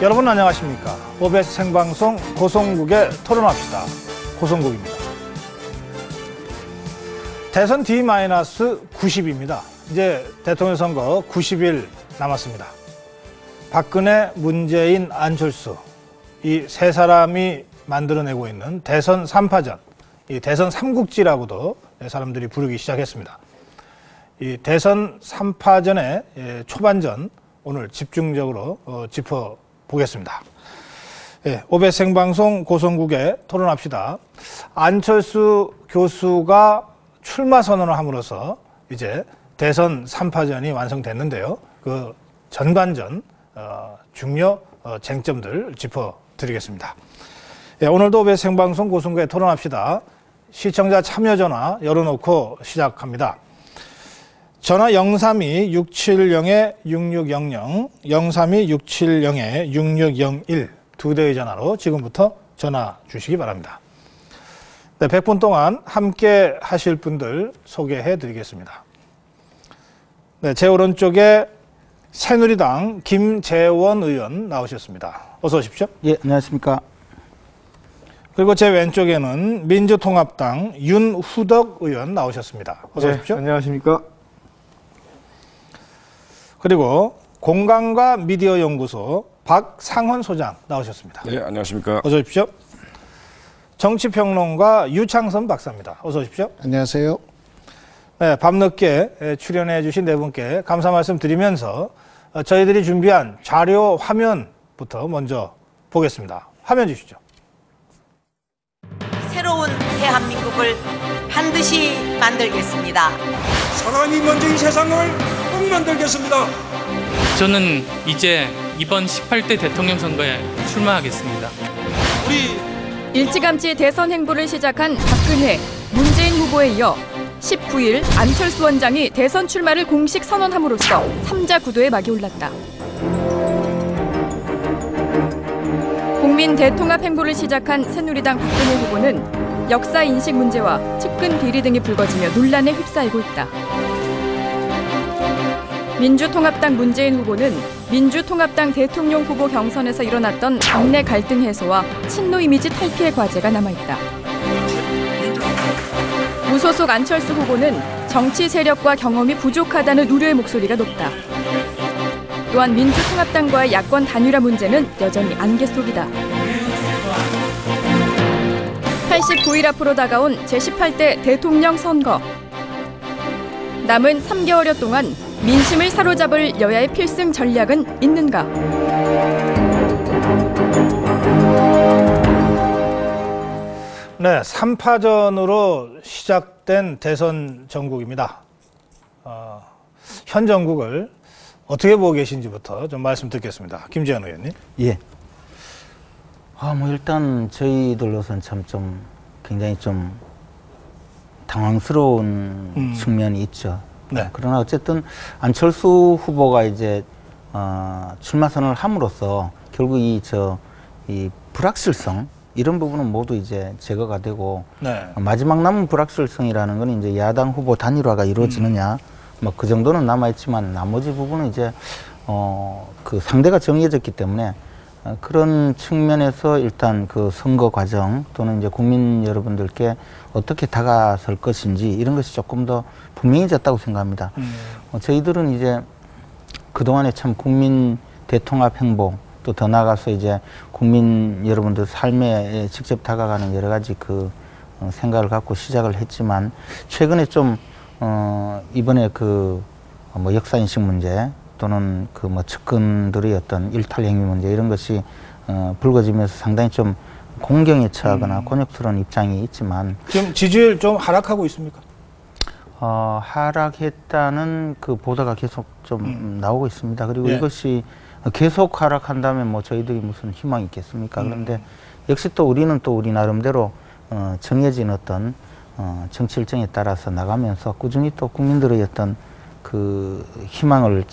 여러분 안녕하십니까? OBS 생방송 고성국에 토론합시다. 고성국입니다. 대선 D-90입니다. 이제 대통령 선거 90일 남았습니다. 박근혜, 문재인, 안철수 이 세 사람이 만들어내고 있는 대선 3파전, 이 대선 삼국지라고도 사람들이 부르기 시작했습니다. 이 대선 3파전의 초반전 오늘 집중적으로 짚어보겠습니다. OBS 생방송 고성국에 토론합시다. 안철수 교수가 출마 선언을 함으로써 이제 대선 3파전이 완성됐는데요. 그 전반전 중요 쟁점들 짚어드리겠습니다. 오늘도 OBS 생방송 고성국에 토론합시다. 시청자 참여 전화 열어놓고 시작합니다. 전화 032-670-6600, 032-670-6601 두 대의 전화로 지금부터 전화 주시기 바랍니다. 네, 100분 동안 함께 하실 분들 소개해 드리겠습니다. 네, 제 오른쪽에 새누리당 김재원 의원 나오셨습니다. 어서 오십시오. 예, 안녕하십니까. 그리고 제 왼쪽에는 민주통합당 윤후덕 의원 나오셨습니다. 어서 오십시오. 네, 안녕하십니까. 그리고 공감과 미디어 연구소 박상헌 소장 나오셨습니다. 네, 안녕하십니까. 어서 오십시오. 정치평론가 유창선 박사입니다. 어서 오십시오. 안녕하세요. 네, 밤늦게 출연해 주신 네 분께 감사 말씀 드리면서 저희들이 준비한 자료 화면부터 먼저 보겠습니다. 화면 주시죠. 새로운 대한민국을 반드시 만들겠습니다. 사람이 먼저 이 세상을 꼭 만들겠습니다. 저는 이제 이번 18대 대통령 선거에 출마하겠습니다. 일찌감치 대선 행보를 시작한 박근혜, 문재인 후보에 이어 19일 안철수 원장이 대선 출마를 공식 선언함으로써 3자 구도에 막이 올랐다. 국민 대통합 행보를 시작한 새누리당 박근혜 후보는 역사 인식 문제와 측근 비리 등이 불거지며 논란에 휩싸이고 있다. 민주통합당 문재인 후보는 민주통합당 대통령 후보 경선에서 일어났던 당내 갈등 해소와 친노 이미지 탈피의 과제가 남아있다. 무소속 안철수 후보는 정치 세력과 경험이 부족하다는 우려의 목소리가 높다. 또한 민주통합당과의 야권 단일화 문제는 여전히 안개 속이다. 89일 앞으로 다가온 제18대 대통령 선거. 남은 3개월여 동안 민심을 사로잡을 여야의 필승 전략은 있는가? 네, 3파전으로 시작된 대선 전국입니다. 현 전국을 어떻게 보고 계신지부터 좀 말씀 듣겠습니다. 김재원 의원님. 예. 일단 저희들로서는 참 굉장히 당황스러운 측면이 있죠. 네. 그러나 어쨌든 안철수 후보가 이제 출마 선언을 함으로써 결국 이 불확실성 이런 부분은 모두 이제 제거가 되고 네. 마지막 남은 불확실성이라는 건 이제 야당 후보 단일화가 이루어지느냐 뭐 그 정도는 남아 있지만 나머지 부분은 이제 그 상대가 정해졌기 때문에 그런 측면에서 일단 그 선거 과정 또는 이제 국민 여러분들께 어떻게 다가설 것인지 이런 것이 조금 더 분명해졌다고 생각합니다. 저희들은 이제 그동안에 참 국민 대통합 행보 또 더 나아가서 이제 국민 여러분들 삶에 직접 다가가는 여러 가지 그 생각을 갖고 시작을 했지만 최근에 이번에 역사인식 문제 또는 측근들의 어떤 일탈 행위 문제 이런 것이 불거지면서 상당히 공경에 처하거나 곤욕스러운 입장이 있지만 지금 지지율 좀 하락하고 있습니까? 하락했다는 그 보도가 계속 나오고 있습니다. 그리고 이것이 계속 하락한다면 저희들이 무슨 희망이 있겠습니까? 그런데 역시 또 우리는 또 우리 나름대로 정해진 어떤 정치 일정에 따라서 나가면서 꾸준히 또 국민들의 어떤 그 희망을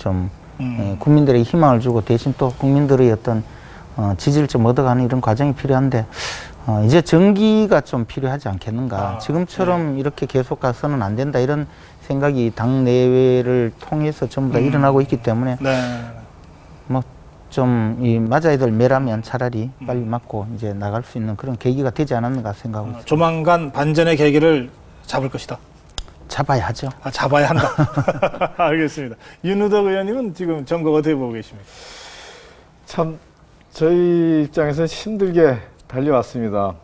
국민들에게 희망을 주고 대신 또 국민들의 어떤 지지를 얻어가는 이런 과정이 필요한데 이제 정기가 필요하지 않겠는가. 지금처럼 이렇게 계속 가서는 안 된다 이런 생각이 당 내외를 통해서 전부 다 일어나고 있기 때문에 좀 이 맞아야 될 매라면 차라리 빨리 맞고 이제 나갈 수 있는 그런 계기가 되지 않았는가 생각하고 있습니다. 조만간 반전의 계기를 잡을 것이다. 잡아야죠. 아, 잡아야 한다. 알겠습니다. 윤우덕 의원님은 지금 정국 어떻게 보고 계십니까? 참 저희 입장에서 힘들게 달려왔습니다.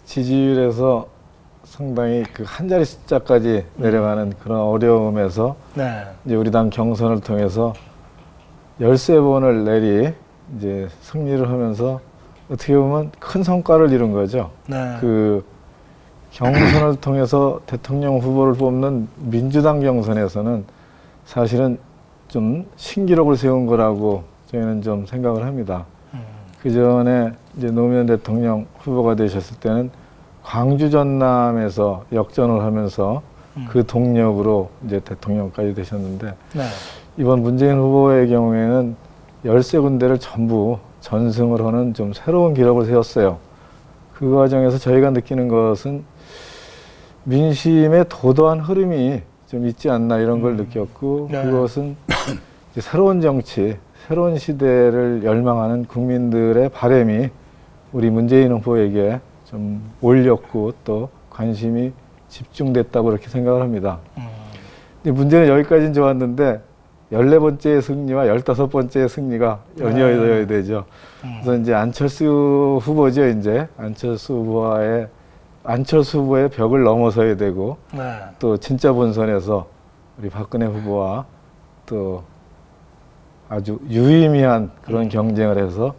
지지율에서 상당히 그 한 자리 숫자까지 내려가는 그런 어려움에서 네. 이제 우리 당 경선을 통해서 13번을 내리 이제 승리를 하면서 어떻게 보면 큰 성과를 이룬 거죠. 네. 그 경선을 통해서 대통령 후보를 뽑는 민주당 경선에서는 사실은 좀 신기록을 세운 거라고 저희는 좀 생각을 합니다. 그 전에 이제 노무현 대통령 후보가 되셨을 때는 광주 전남에서 역전을 하면서 그 동력으로 이제 대통령까지 되셨는데 네. 이번 문재인 후보의 경우에는 13군데를 전부 전승을 하는 좀 새로운 기록을 세웠어요. 그 과정에서 저희가 느끼는 것은 민심의 도도한 흐름이 좀 있지 않나 이런 걸 느꼈고 네. 그것은 이제 새로운 정치, 새로운 시대를 열망하는 국민들의 바람이 우리 문재인 후보에게 좀 올렸고 또 관심이 집중됐다고 그렇게 생각을 합니다. 근데 문제는 여기까지는 좋았는데 14번째 승리와 15번째 승리가 연이어야 되죠. 그래서 이제 안철수 후보죠. 이제 안철수 후보의 벽을 넘어서야 되고 네. 또 진짜 본선에서 우리 박근혜 후보와 또 아주 유의미한 그런 경쟁을 해서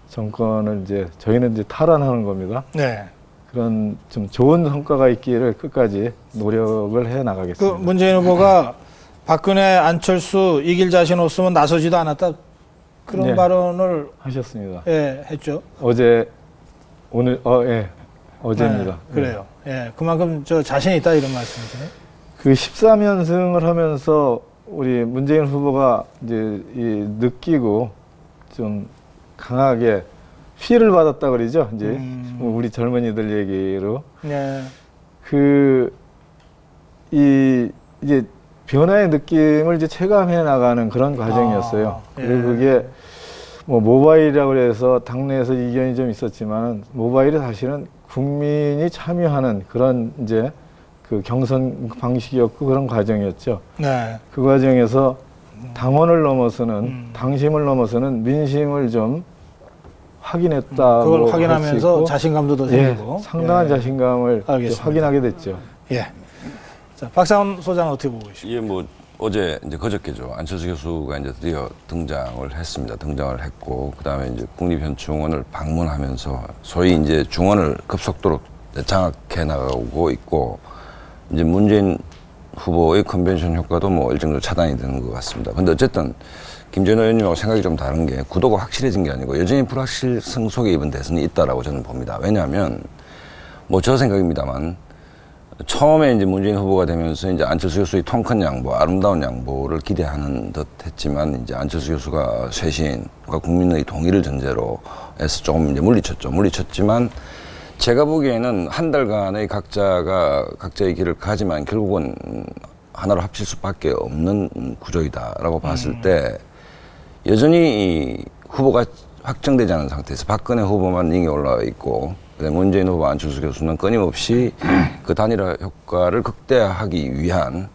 정권을 이제 저희는 이제 탈환하는 겁니다. 네. 그런 좀 좋은 성과가 있기를 끝까지 노력을 해 그 나가겠습니다. 문재인 후보가 박근혜, 안철수 이길 자신 없으면 나서지도 않았다. 그런 네. 발언을 하셨습니다. 예, 했죠. 어제 오늘 어제입니다. 네, 그래요. 예, 그만큼 저 자신 있다 이런 말씀이시네. 그 13연승을 하면서 우리 문재인 후보가 이제 느끼고 좀 강하게 피해를 받았다 그러죠. 이제 우리 젊은이들 얘기로 네. 이제 변화의 느낌을 이제 체감해 나가는 그런 과정이었어요. 예. 그리고 그게 뭐 모바일이라고 해서 당내에서 이견이 좀 있었지만 모바일이 사실은 국민이 참여하는 그런 이제 그 경선 방식이었고 그런 과정이었죠. 네. 그 과정에서 당원을 넘어서는 당심을 넘어서는 민심을 좀 확인했다고 그걸 할수 확인하면서 있고, 자신감도 더 예, 생기고. 상당한 예. 자신감을 알겠습니다. 확인하게 됐죠. 예. 자, 박상훈 소장 어떻게 보고 계십니까? 예, 뭐 어제 이제 그저께죠. 안철수 교수가 이제 드디어 등장을 했습니다. 등장을 했고 그다음에 이제 국립현충원을 방문하면서 소위 이제 중원을 급속도로 장악해 나가고 있고 이제 문재인 후보의 컨벤션 효과도 뭐 일정 정도 차단이 되는 것 같습니다. 근데 어쨌든 김재현 의원님하고 생각이 좀 다른 게 구도가 확실해진 게 아니고 여전히 불확실성 속에 이번 대선이 있다라고 저는 봅니다. 왜냐하면 뭐 저 생각입니다만 처음에 이제 문재인 후보가 되면서 이제 안철수 교수의 통 큰 양보, 아름다운 양보를 기대하는 듯 했지만 이제 안철수 교수가 쇄신과 국민의 동의를 전제로 해서 조금 이제 물리쳤지만 제가 보기에는 한 달간의 각자가 각자의 길을 가지만 결국은 하나로 합칠 수밖에 없는 구조이다라고 봤을 때 여전히 이 후보가 확정되지 않은 상태에서 박근혜 후보만 링에 올라와 있고 문재인 후보, 안철수 교수는 끊임없이 그 단일화 효과를 극대화하기 위한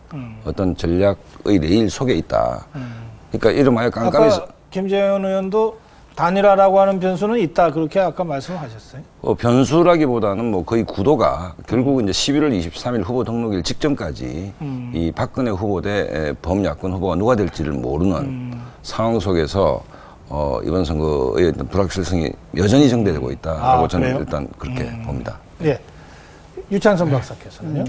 어떤 전략의 레일 속에 있다. 그러니까 이름하여 깜깜해서 아까 김재현 의원도 단일화라고 하는 변수는 있다. 그렇게 아까 말씀하셨어요. 변수라기보다는 뭐 거의 구도가 결국 이제 11월 23일 후보 등록일 직전까지 이 박근혜 후보 대 범야권 후보가 누가 될지를 모르는 상황 속에서 이번 선거의 불확실성이 여전히 정대되고 있다라고 저는 그래요? 일단 그렇게 봅니다. 예. 유창선 박사께서는요?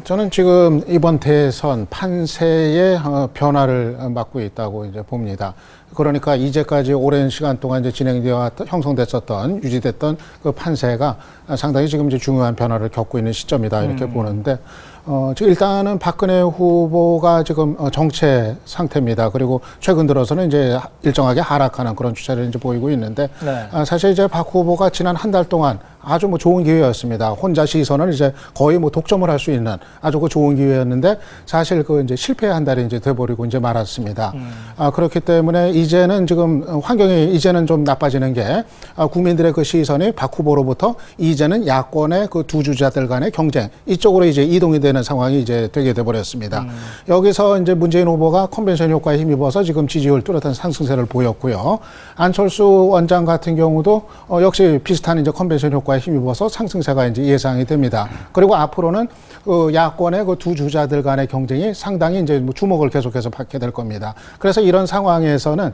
저는 지금 이번 대선 판세의 변화를 맞고 있다고 이제 봅니다. 그러니까 이제까지 오랜 시간 동안 이제 진행되어 형성됐었던, 유지됐던 그 판세가 상당히 지금 이제 중요한 변화를 겪고 있는 시점이다 이렇게 보는데, 지금 일단은 박근혜 후보가 지금 정체 상태입니다. 그리고 최근 들어서는 이제 일정하게 하락하는 그런 추세를 이제 보이고 있는데, 네. 사실 이제 박 후보가 지난 한 달 동안 아주 뭐 좋은 기회였습니다. 혼자 시선을 이제 거의 뭐 독점을 할 수 있는 아주 그 좋은 기회였는데 사실 그 이제 실패한 달이 이제 돼버리고 이제 말았습니다. 그렇기 때문에 이제는 지금 환경이 이제는 좀 나빠지는 게 국민들의 그 시선이 박 후보로부터 이제는 야권의 그 두 주자들 간의 경쟁 이쪽으로 이제 이동이 되는 상황이 이제 되게 돼버렸습니다. 여기서 이제 문재인 후보가 컨벤션 효과에 힘입어서 지금 지지율 뚜렷한 상승세를 보였고요. 안철수 원장 같은 경우도 역시 비슷한 이제 컨벤션 효과에 힘입어서 상승세가 이제 예상이 됩니다. 그리고 앞으로는 그 야권의 그 두 주자들 간의 경쟁이 상당히 이제 뭐 주목을 계속해서 받게 될 겁니다. 그래서 이런 상황에서는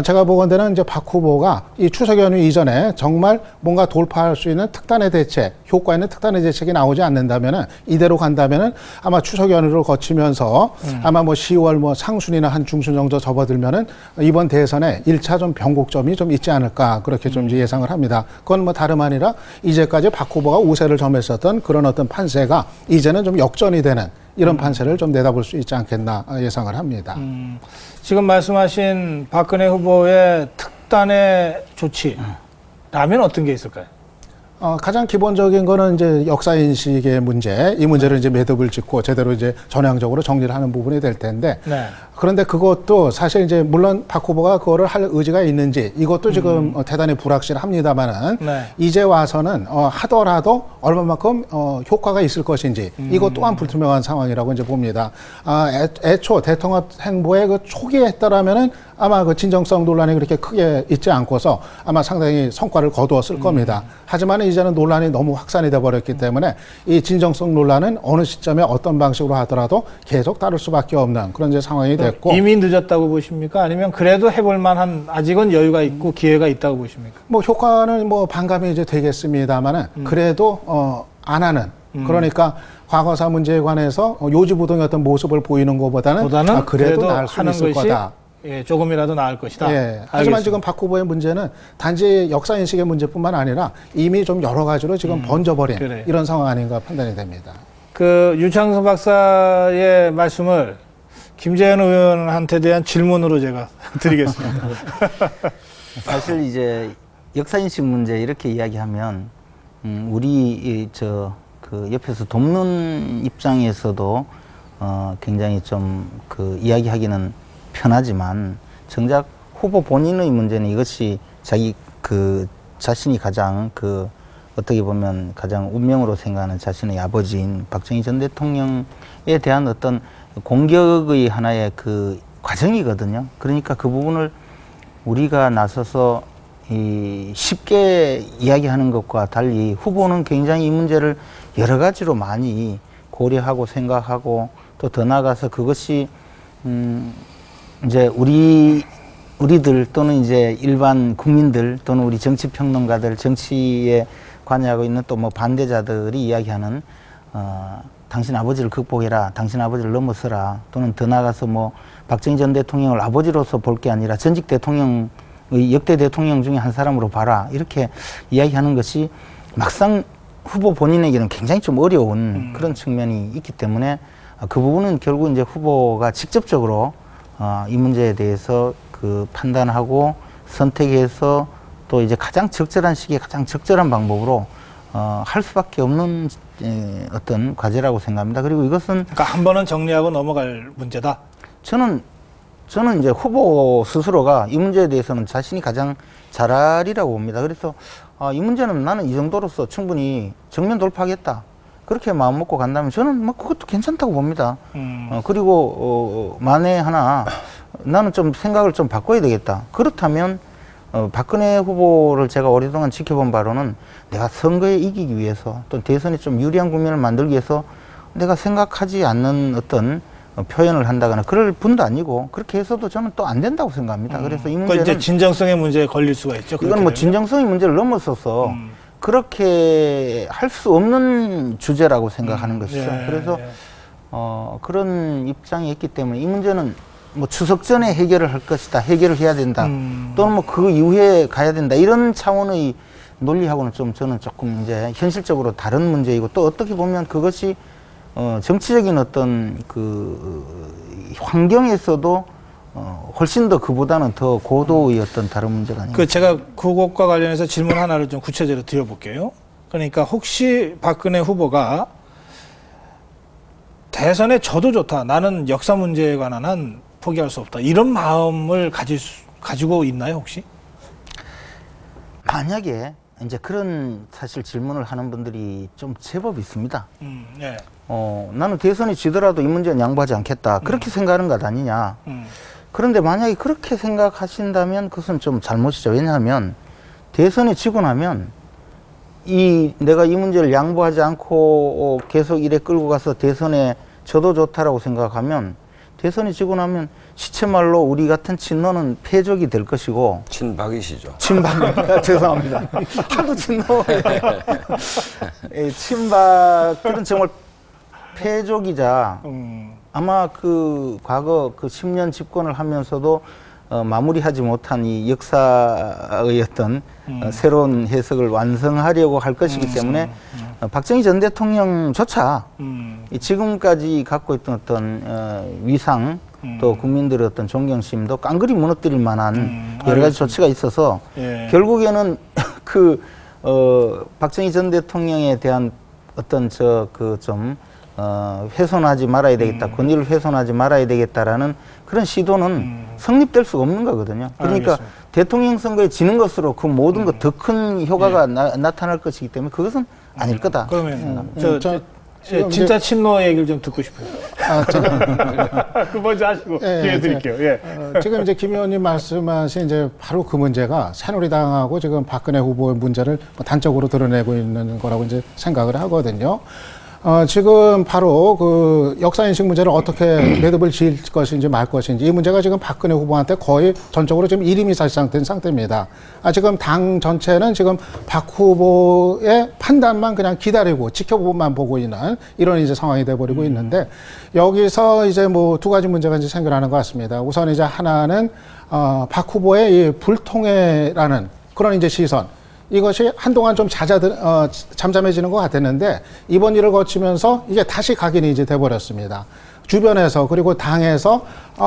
제가 보건대는 이제 박 후보가 이 추석 연휴 이전에 정말 뭔가 돌파할 수 있는 특단의 대책, 효과 있는 특단의 대책이 나오지 않는다면은 이대로 간다면은 아마 추석 연휴를 거치면서 아마 뭐 10월 뭐 상순이나 한 중순 정도 접어들면은 이번 대선에 1차 좀 변곡점이 좀 있지 않을까 그렇게 좀 예상을 합니다. 그건 뭐 다름 아니라 이제까지 박 후보가 우세를 점했었던 그런 어떤 판세가 이제는 좀 역전이 되는 이런 판세를 좀 내다볼 수 있지 않겠나 예상을 합니다. 지금 말씀하신 박근혜 후보의 특단의 조치라면 어떤 게 있을까요? 가장 기본적인 거는 이제 역사인식의 문제, 이 문제를 이제 매듭을 짓고 제대로 이제 전향적으로 정리를 하는 부분이 될 텐데, 네. 그런데 그것도 사실 이제 물론 박 후보가 그거를 할 의지가 있는지 이것도 지금 대단히 불확실합니다만은 네. 이제 와서는 하더라도 얼마만큼 효과가 있을 것인지 이것 또한 불투명한 상황이라고 이제 봅니다. 애초 대통합 행보의 그 초기에 했더라면은 아마 그 진정성 논란이 그렇게 크게 있지 않고서 아마 상당히 성과를 거두었을 겁니다. 하지만 이제는 논란이 너무 확산이 돼 버렸기 때문에 이 진정성 논란은 어느 시점에 어떤 방식으로 하더라도 계속 따를 수밖에 없는 그런 이제 상황이 됐고, 이미 늦었다고 보십니까? 아니면 그래도 해볼 만한 아직은 여유가 있고 기회가 있다고 보십니까? 뭐 효과는 뭐 반감이 이제 되겠습니다만은 그래도 안 하는, 그러니까 과거사 문제에 관해서 요지부동의 어떤 모습을 보이는 것보다는 그래도 나을 수 있을 거다. 예, 조금이라도 나을 것이다. 예. 하지만 지금 박 후보의 문제는 단지 역사인식의 문제뿐만 아니라 이미 좀 여러 가지로 지금 번져버린 그래. 이런 상황 아닌가 판단이 됩니다. 그 유창석 박사의 말씀을 김재현 의원한테 대한 질문으로 제가 드리겠습니다. 사실 이제 역사인식 문제 이렇게 이야기하면 우리 그 옆에서 돕는 입장에서도 굉장히 좀 그 이야기하기는 편하지만 정작 후보 본인의 문제는 이것이 자기 그 자신이 가장 그 어떻게 보면 가장 운명으로 생각하는 자신의 아버지인 박정희 전 대통령에 대한 어떤 공격의 하나의 그 과정이거든요. 그러니까 그 부분을 우리가 나서서 쉽게 이야기하는 것과 달리 후보는 굉장히 이 문제를 여러 가지로 많이 고려하고 생각하고 또 더 나아가서 그것이 이제 우리들 또는 이제 일반 국민들 또는 우리 정치평론가들, 정치에 관여하고 있는 또 뭐 반대자들이 이야기하는 당신 아버지를 극복해라, 당신 아버지를 넘어서라, 또는 더 나아가서 뭐 박정희 전 대통령을 아버지로서 볼 게 아니라 전직 대통령의 역대 대통령 중에 한 사람으로 봐라, 이렇게 이야기하는 것이 막상 후보 본인에게는 굉장히 좀 어려운 그런 측면이 있기 때문에 그 부분은 결국 이제 후보가 직접적으로 이 문제에 대해서 그 판단하고 선택해서 또 이제 가장 적절한 시기에 가장 적절한 방법으로 할 수밖에 없는 어떤 과제라고 생각합니다. 그리고 이것은 그러니까 한 번은 정리하고 넘어갈 문제다. 저는 이제 후보 스스로가 이 문제에 대해서는 자신이 가장 잘하리라고 봅니다. 그래서 이 문제는 나는 이 정도로서 충분히 정면 돌파하겠다, 그렇게 마음 먹고 간다면 저는 뭐 그것도 괜찮다고 봅니다. 그리고 만에 하나 나는 좀 생각을 좀 바꿔야 되겠다, 그렇다면 박근혜 후보를 제가 오랫동안 지켜본 바로는 내가 선거에 이기기 위해서 또 대선에 좀 유리한 국면을 만들기 위해서 내가 생각하지 않는 어떤 표현을 한다거나 그럴 분도 아니고, 그렇게 해서도 저는 또 안 된다고 생각합니다. 그래서 이 문제는 이제 진정성의 문제에 걸릴 수가 있죠. 이건 뭐 진정성의 문제를 넘어서서 그렇게 할 수 없는 주제라고 생각하는 것이죠. 예, 그래서 그런 입장이 있기 때문에 이 문제는 뭐 추석 전에 해결을 할 것이다, 해결을 해야 된다, 또는 뭐 그 이후에 가야 된다, 이런 차원의 논리하고는 좀 저는 조금 이제 현실적으로 다른 문제이고, 또 어떻게 보면 그것이 정치적인 어떤 그 환경에서도 훨씬 더 그보다는 더 고도의 어떤 다른 문제가 아닌가. 제가 그것과 관련해서 질문 하나를 좀 구체적으로 드려볼게요. 그러니까 혹시 박근혜 후보가 대선에 져도 좋다. 나는 역사 문제에 관한 한 포기할 수 없다. 이런 마음을 가지고 있나요, 혹시? 만약에 이제 그런 사실 질문을 하는 분들이 좀 제법 있습니다. 네. 나는 대선이 지더라도 이 문제는 양보하지 않겠다. 그렇게 생각하는 것 아니냐. 그런데 만약에 그렇게 생각하신다면 그것은 좀 잘못이죠. 왜냐하면 대선이 지고 나면 내가 이 문제를 양보하지 않고 계속 이래 끌고 가서 대선에 져도 좋다라고 생각하면 대선이 지고 나면 시체말로 우리 같은 친노는 패적이 될 것이고. 친박이시죠. 친박. 죄송합니다. 하도 친노예요. 친박들은 정말 패족이자 아마 그 과거 그 10년 집권을 하면서도 마무리하지 못한 이 역사의 어떤 새로운 해석을 완성하려고 할 것이기 때문에 박정희 전 대통령조차 지금까지 갖고 있던 어떤 위상 또 국민들의 어떤 존경심도 깡그리 무너뜨릴 만한 여러 가지 조치가 있어서 결국에는 박정희 전 대통령에 대한 어떤 훼손하지 말아야 되겠다, 권위를 훼손하지 말아야 되겠다라는 그런 시도는 성립될 수가 없는 거거든요. 그러니까 알겠습니다. 대통령 선거에 지는 것으로 그 모든 것 더 큰 효과가 나타날 것이기 때문에 그것은 아닐 거다. 그러면 진짜 친노 얘기를 좀 듣고 싶어요. 그 먼저 하시고 기회 드릴게요. 지금 이제 김 의원님 말씀하신 이제 바로 그 문제가 새누리당하고 지금 박근혜 후보의 문제를 단적으로 드러내고 있는 거라고 이제 생각을 하거든요. 지금 바로 그 역사인식 문제를 어떻게 매듭을 지을 것인지 말 것인지 이 문제가 지금 박근혜 후보한테 거의 전적으로 지금 이름이 사실상 된 상태입니다. 지금 당 전체는 지금 박 후보의 판단만 그냥 기다리고 지켜보고만 보고 있는 이런 이제 상황이 돼버리고 있는데 여기서 이제 뭐 두 가지 문제가 이제 생겨나는 것 같습니다. 우선 이제 하나는 박 후보의 이 불통해라는 그런 이제 시선. 이것이 한동안 좀 잠잠해지는 것 같았는데 이번 일을 거치면서 이게 다시 각인이 이제 돼버렸습니다. 주변에서 그리고 당에서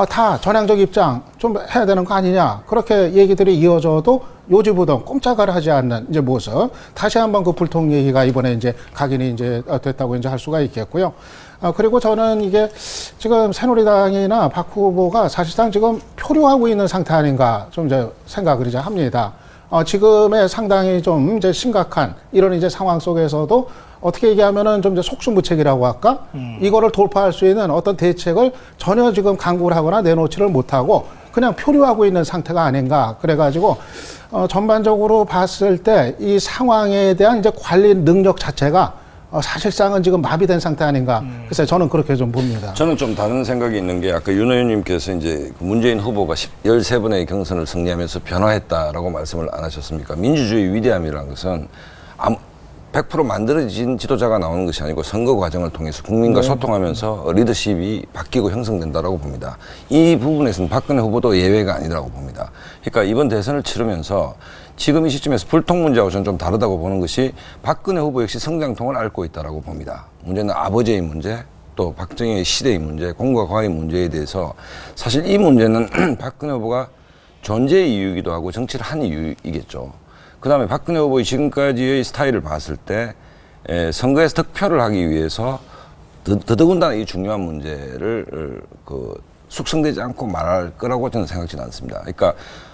다 전향적 입장 좀 해야 되는 거 아니냐 그렇게 얘기들이 이어져도 요지부동 꼼짝을 하지 않는 이제 모습 다시 한번 그 불통 얘기가 이번에 이제 각인이 이제 됐다고 이제 할 수가 있겠고요. 그리고 저는 이게 지금 새누리당이나 박 후보가 사실상 지금 표류하고 있는 상태 아닌가 좀 이제 생각을 이제 합니다. 지금의 상당히 좀 이제 심각한 이런 이제 상황 속에서도 어떻게 얘기하면은 좀 이제 속수무책이라고 할까? 이거를 돌파할 수 있는 어떤 대책을 전혀 지금 강구를 하거나 내놓지를 못하고 그냥 표류하고 있는 상태가 아닌가. 그래가지고, 전반적으로 봤을 때 이 상황에 대한 이제 관리 능력 자체가 사실상은 지금 마비된 상태 아닌가. 그래서 저는 그렇게 좀 봅니다. 저는 좀 다른 생각이 있는 게 아까 윤 의원님께서 이제 문재인 후보가 13번의 경선을 승리하면서 변화했다라고 말씀을 안 하셨습니까? 민주주의 위대함이라는 것은 100% 만들어진 지도자가 나오는 것이 아니고 선거 과정을 통해서 국민과 소통하면서 리더십이 바뀌고 형성된다라고 봅니다. 이 부분에서는 박근혜 후보도 예외가 아니라고 봅니다. 그러니까 이번 대선을 치르면서 지금 이 시점에서 불통 문제하고 저는 좀 다르다고 보는 것이 박근혜 후보 역시 성장통을 앓고 있다고 봅니다. 문제는 아버지의 문제, 또 박정희의 시대의 문제, 공과 과의 문제에 대해서 사실 이 문제는 박근혜 후보가 존재의 이유이기도 하고 정치를 한 이유이겠죠. 그 다음에 박근혜 후보의 지금까지의 스타일을 봤을 때 선거에서 득표를 하기 위해서 더더군다나 이 중요한 문제를 숙성되지 않고 말할 거라고 저는 생각지는 않습니다. 그러니까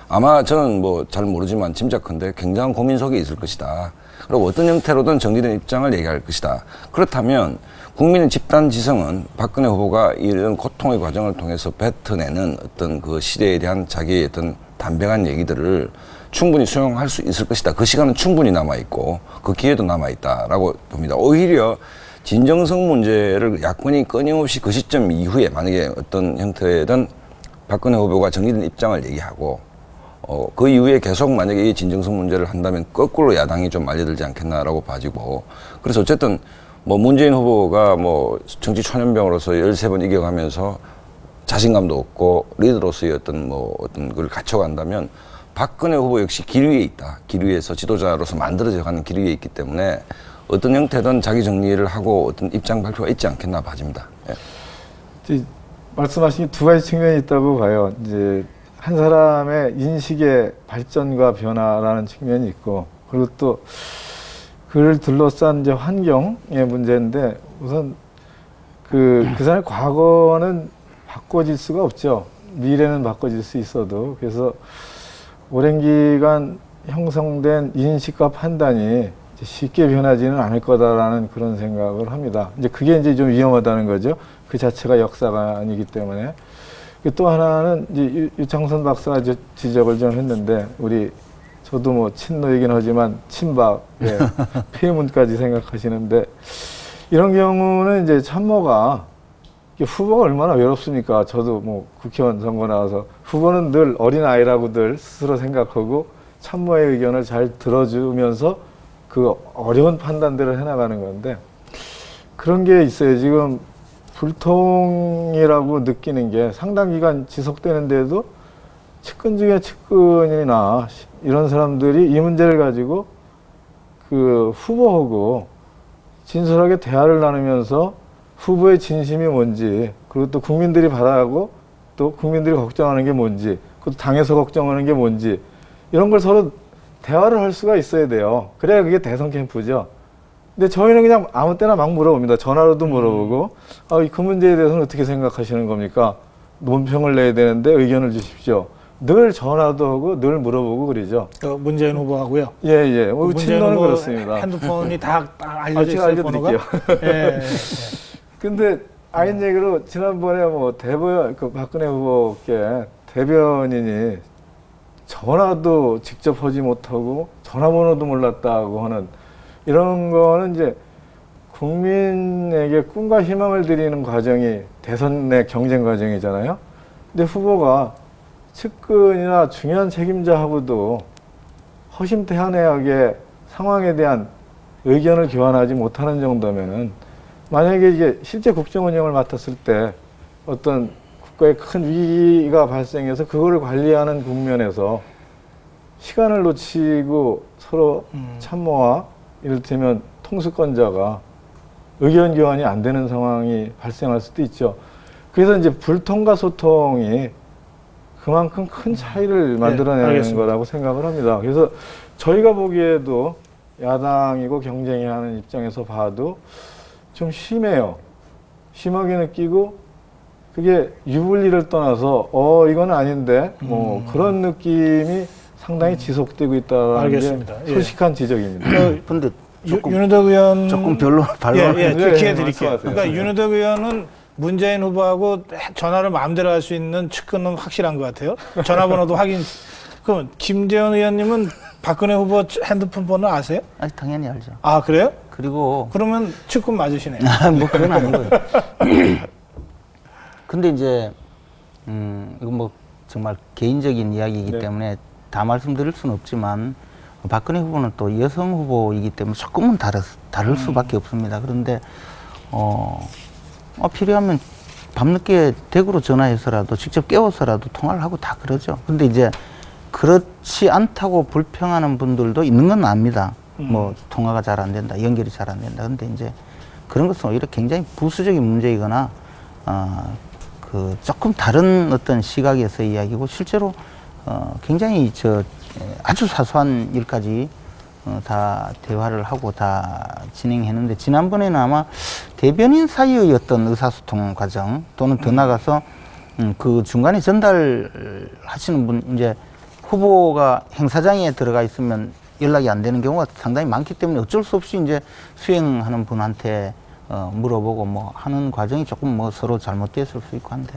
아마 저는 뭐 잘 모르지만 짐작컨대 굉장한 고민 속에 있을 것이다. 그리고 어떤 형태로든 정리된 입장을 얘기할 것이다. 그렇다면 국민의 집단 지성은 박근혜 후보가 이런 고통의 과정을 통해서 뱉어내는 어떤 그 시대에 대한 자기의 어떤 담백한 얘기들을 충분히 수용할 수 있을 것이다. 그 시간은 충분히 남아있고 그 기회도 남아있다라고 봅니다. 오히려 진정성 문제를 야권이 끊임없이 그 시점 이후에 만약에 어떤 형태든 박근혜 후보가 정리된 입장을 얘기하고 그 이후에 계속 만약에 이 진정성 문제를 한다면 거꾸로 야당이 좀 말려들지 않겠나라고 봐지고 그래서 어쨌든 뭐 문재인 후보가 뭐 정치 초년병으로서 13번 이겨가면서 자신감도 없고 리더로서의 어떤 걸 갖춰간다면 박근혜 후보 역시 길 위에 있다. 길 위에서 지도자로서 만들어져 가는 길 위에 있기 때문에 어떤 형태든 자기 정리를 하고 어떤 입장 발표가 있지 않겠나 봐집니다. 예. 말씀하신 두 가지 측면이 있다고 봐요. 이제 한 사람의 인식의 발전과 변화라는 측면이 있고, 그리고 또 그를 둘러싼 이제 환경의 문제인데 우선 그 사람의 과거는 바꿔질 수가 없죠. 미래는 바꿔질 수 있어도. 그래서 오랜 기간 형성된 인식과 판단이 이제 쉽게 변하지는 않을 거다라는 그런 생각을 합니다. 이제 그게 이제 좀 위험하다는 거죠. 그 자체가 역사가 아니기 때문에. 또 하나는 이제 유창선 박사가 지적을 좀 했는데 저도 뭐 친노이긴 하지만 친박의 폐문까지 생각하시는데 이런 경우는 이제 참모가 후보가 얼마나 외롭습니까? 저도 뭐 국회의원 선거 나와서 후보는 늘 어린아이라고들 스스로 생각하고 참모의 의견을 잘 들어주면서 그 어려운 판단들을 해나가는 건데 그런 게 있어요. 지금 불통이라고 느끼는 게 상당 기간 지속되는데도 측근 중에 측근이나 이런 사람들이 이 문제를 가지고 그 후보하고 진솔하게 대화를 나누면서 후보의 진심이 뭔지 그리고 또 국민들이 바라고 또 국민들이 걱정하는 게 뭔지 그것도 당에서 걱정하는 게 뭔지 이런 걸 서로 대화를 할 수가 있어야 돼요. 그래야 그게 대선 캠프죠. 근데 저희는 그냥 아무 때나 막 물어봅니다. 전화로도 물어보고 그 문제에 대해서는 어떻게 생각하시는 겁니까? 논평을 내야 되는데 의견을 주십시오. 늘 전화도 하고 늘 물어보고 그러죠. 문재인 후보하고요. 예. 문재인 친노는 후보 그렇습니다. 핸드폰이 다 알려져 제가 있어요. 번호가. 알려드릴게요. 예. 근데 아닌 얘기로 지난번에 뭐 박근혜 후보께 대변인이 전화도 직접 하지 못하고 전화번호도 몰랐다고 하는 이런 거는 이제 국민에게 꿈과 희망을 드리는 과정이 대선 내 경쟁 과정이잖아요. 근데 후보가 측근이나 중요한 책임자하고도 허심탄회하게 상황에 대한 의견을 교환하지 못하는 정도면은 만약에 이게 실제 국정 운영을 맡았을 때 어떤 국가에 큰 위기가 발생해서 그거를 관리하는 국면에서 시간을 놓치고 서로 참모와 이를테면 통수권자가 의견 교환이 안 되는 상황이 발생할 수도 있죠. 그래서 이제 불통과 소통이 그만큼 큰 차이를 만들어내는 거라고 생각을 합니다. 그래서 저희가 보기에도 야당이고 경쟁해야 하는 입장에서 봐도 좀 심해요. 심하게 느끼고 그게 유불리를 떠나서 이건 아닌데 뭐 그런 느낌이 상당히 지속되고 있다는 게 소식한 지적입니다. 근데 윤호덕 의원 조금 별로 반론. 기회 드릴게요. 그러니까 윤호덕 의원은 문재인 후보하고 전화를 마음대로 할 수 있는 측근은 확실한 것 같아요. 전화번호도 확인. 그럼 김재원 의원님은 박근혜 후보 핸드폰 번호 아세요? 당연히 알죠. 아, 그래요? 그리고 그러면 측근 맞으시네요. 뭐 그건 아니고요. 근데 이제 이건 뭐 정말 개인적인 이야기이기 때문에 다 말씀드릴 수는 없지만 박근혜 후보는 또 여성 후보이기 때문에 조금은 다를 수밖에 없습니다. 그런데 필요하면 밤늦게 댁으로 전화해서라도 직접 깨워서라도 통화를 하고 다 그러죠. 근데 이제 그렇지 않다고 불평하는 분들도 있는 건 압니다. 뭐 통화가 잘 안 된다, 연결이 잘 안 된다. 근데 이제 그런 것은 오히려 굉장히 부수적인 문제이거나 조금 다른 어떤 시각에서 이야기고 실제로 굉장히 아주 사소한 일까지 다 대화를 하고 다 진행했는데 지난번에는 아마 대변인 사이의 어떤 의사소통 과정 또는 더 나가서 그 중간에 전달하시는 분 이제 후보가 행사장에 들어가 있으면 연락이 안 되는 경우가 상당히 많기 때문에 어쩔 수 없이 이제 수행하는 분한테 물어보고 뭐 하는 과정이 조금 뭐 서로 잘못됐을 수 있고 한데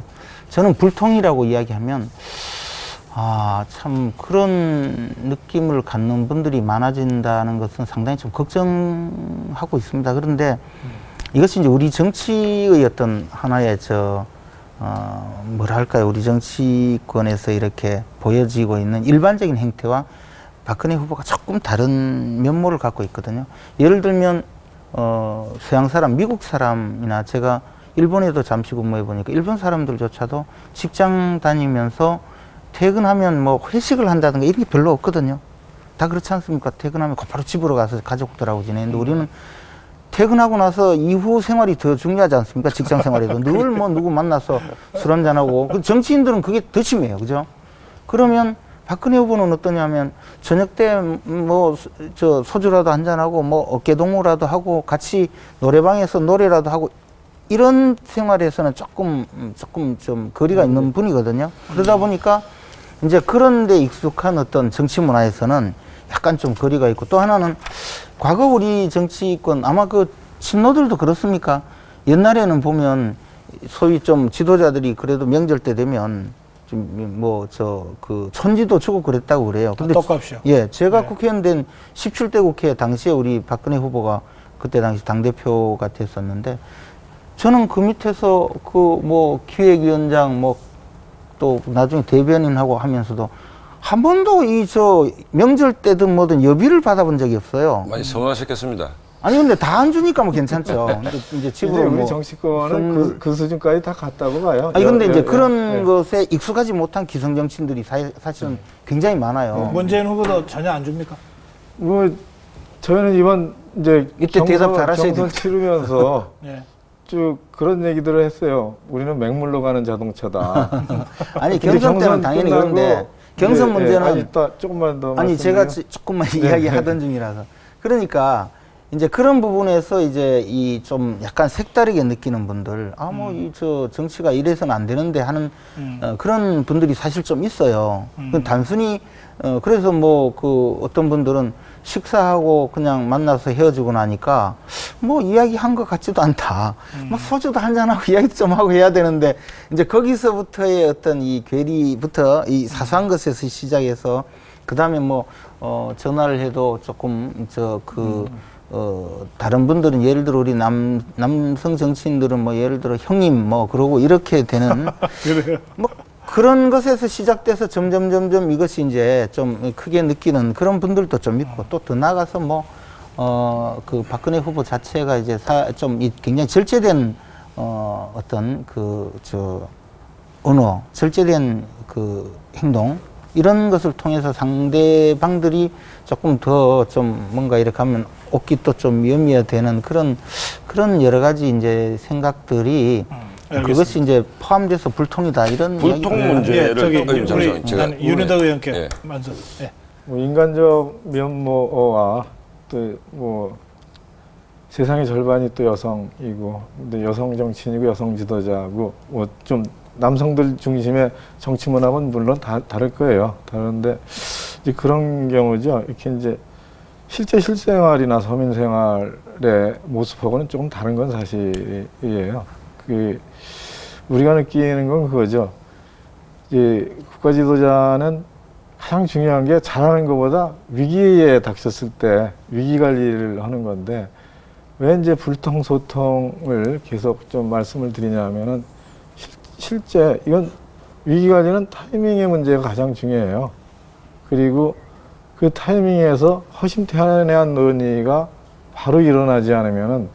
저는 불통이라고 이야기하면 참 그런 느낌을 갖는 분들이 많아진다는 것은 상당히 좀 걱정하고 있습니다. 그런데 이것이 이제 우리 정치의 어떤 하나의 뭐랄까요, 우리 정치권에서 이렇게 보여지고 있는 일반적인 행태와 박근혜 후보가 조금 다른 면모를 갖고 있거든요. 예를 들면 서양 사람, 미국 사람이나 제가 일본에도 잠시 근무해 보니까 일본 사람들조차도 직장 다니면서 퇴근하면 뭐 회식을 한다든가 이런 게 별로 없거든요. 다 그렇지 않습니까? 퇴근하면 바로 집으로 가서 가족들하고 지내는데 우리는 퇴근하고 나서 이후 생활이 더 중요하지 않습니까? 직장 생활에도 늘 뭐 누구 만나서 술 한잔하고 정치인들은 그게 더 심해요. 그죠? 그러면 박근혜 후보는 어떠냐면 저녁 때 뭐 저 소주라도 한잔하고 뭐 어깨동무라도 하고 같이 노래방에서 노래라도 하고 이런 생활에서는 조금 좀 거리가 있는 분이거든요. 그러다 보니까 이제 그런 데 익숙한 어떤 정치 문화에서는 약간 좀 거리가 있고, 또 하나는 과거 우리 정치권 아마 그 친노들도 그렇습니까? 옛날에는 보면 소위 좀 지도자들이 그래도 명절 때 되면 좀 뭐 그 촌지도 주고 그랬다고 그래요. 근데 떡값이요. 예, 제가 네. 국회의원 된 17대 국회 당시에 우리 박근혜 후보가 그때 당시 당대표가 됐었는데, 저는 그 밑에서 그 뭐 기획위원장 뭐 또 나중에 대변인하고 하면서도 한 번도 이 저 명절 때든 뭐든 여비를 받아본 적이 없어요. 많이 서운하셨겠습니다. 아니 근데 다 안 주니까 뭐 괜찮죠. 근데 이제 집으로 이제 우리 뭐 정치권은 그 수준까지 다 갔다고 봐요. 아니 근데 이제 예, 그런 예. 것에 익숙하지 못한 기성 정치인들이 사실은 굉장히 많아요. 문재인 후보도 전혀 안 줍니까? 뭐 저희는 이번 이제 이때 대답 잘하셔야 경선 됩니다. 치르면서 예. 쭉 그런 얘기들을 했어요. 우리는 맹물로 가는 자동차다. 아니 근데 경선 때는 당연히 끝나고 그런데 경선 문제는 아니, 이따 조금만 더 아니 제가 말씀드려요. 조금만 이야기하던 중이라서, 그러니까 이제 그런 부분에서 이제 이 좀 약간 색다르게 느끼는 분들, 아 뭐 이 저 정치가 이래서는 안 되는데 하는 그런 분들이 사실 좀 있어요. 그 단순히 그래서 뭐 그 어떤 분들은 식사하고 그냥 만나서 헤어지고 나니까 뭐 이야기한 것 같지도 않다. 뭐 소주도 한잔하고 이야기도 좀 하고 해야 되는데, 이제 거기서부터의 어떤 이 괴리부터 이 사소한 것에서 시작해서 그 다음에 뭐 전화를 해도 조금 다른 분들은 예를 들어 우리 남성 정치인들은 뭐 예를 들어 형님 뭐 그러고 이렇게 되는 뭐 그런 것에서 시작돼서 점점 이것이 이제 좀 크게 느끼는 그런 분들도 좀 있고, 또 더 나아가서 뭐 그 박근혜 후보 자체가 이제 좀 굉장히 절제된 어떤 언어, 절제된 그 행동, 이런 것을 통해서 상대방들이 조금 더 좀 뭔가 이렇게 하면 옷깃도 좀 미어미어되는 그런 여러 가지 이제 생각들이 그것이 이제 포함돼서 불통이다, 이런 불통 이야기가 문제를 저기 잠시만요. 우리 제가 윤희덕 의원께 예. 먼저. 예. 뭐 인간적 면모와 또 뭐 세상의 절반이 또 여성이고, 근데 여성 정치인이고 여성 지도자고 뭐 좀 남성들 중심의 정치 문화는 물론 다를 거예요. 다른데 이제 그런 경우죠. 이렇게 이제 실제 실생활이나 서민 생활의 모습하고는 조금 다른 건 사실이에요. 우리가 느끼는 건 그거죠. 이제 국가 지도자는 가장 중요한 게 잘하는 것보다 위기에 닥쳤을 때 위기 관리를 하는 건데, 왜 이제 불통 소통을 계속 좀 말씀을 드리냐면은 실제 이건 위기 관리는 타이밍의 문제가 가장 중요해요. 그리고 그 타이밍에서 허심탄회한 논의가 바로 일어나지 않으면은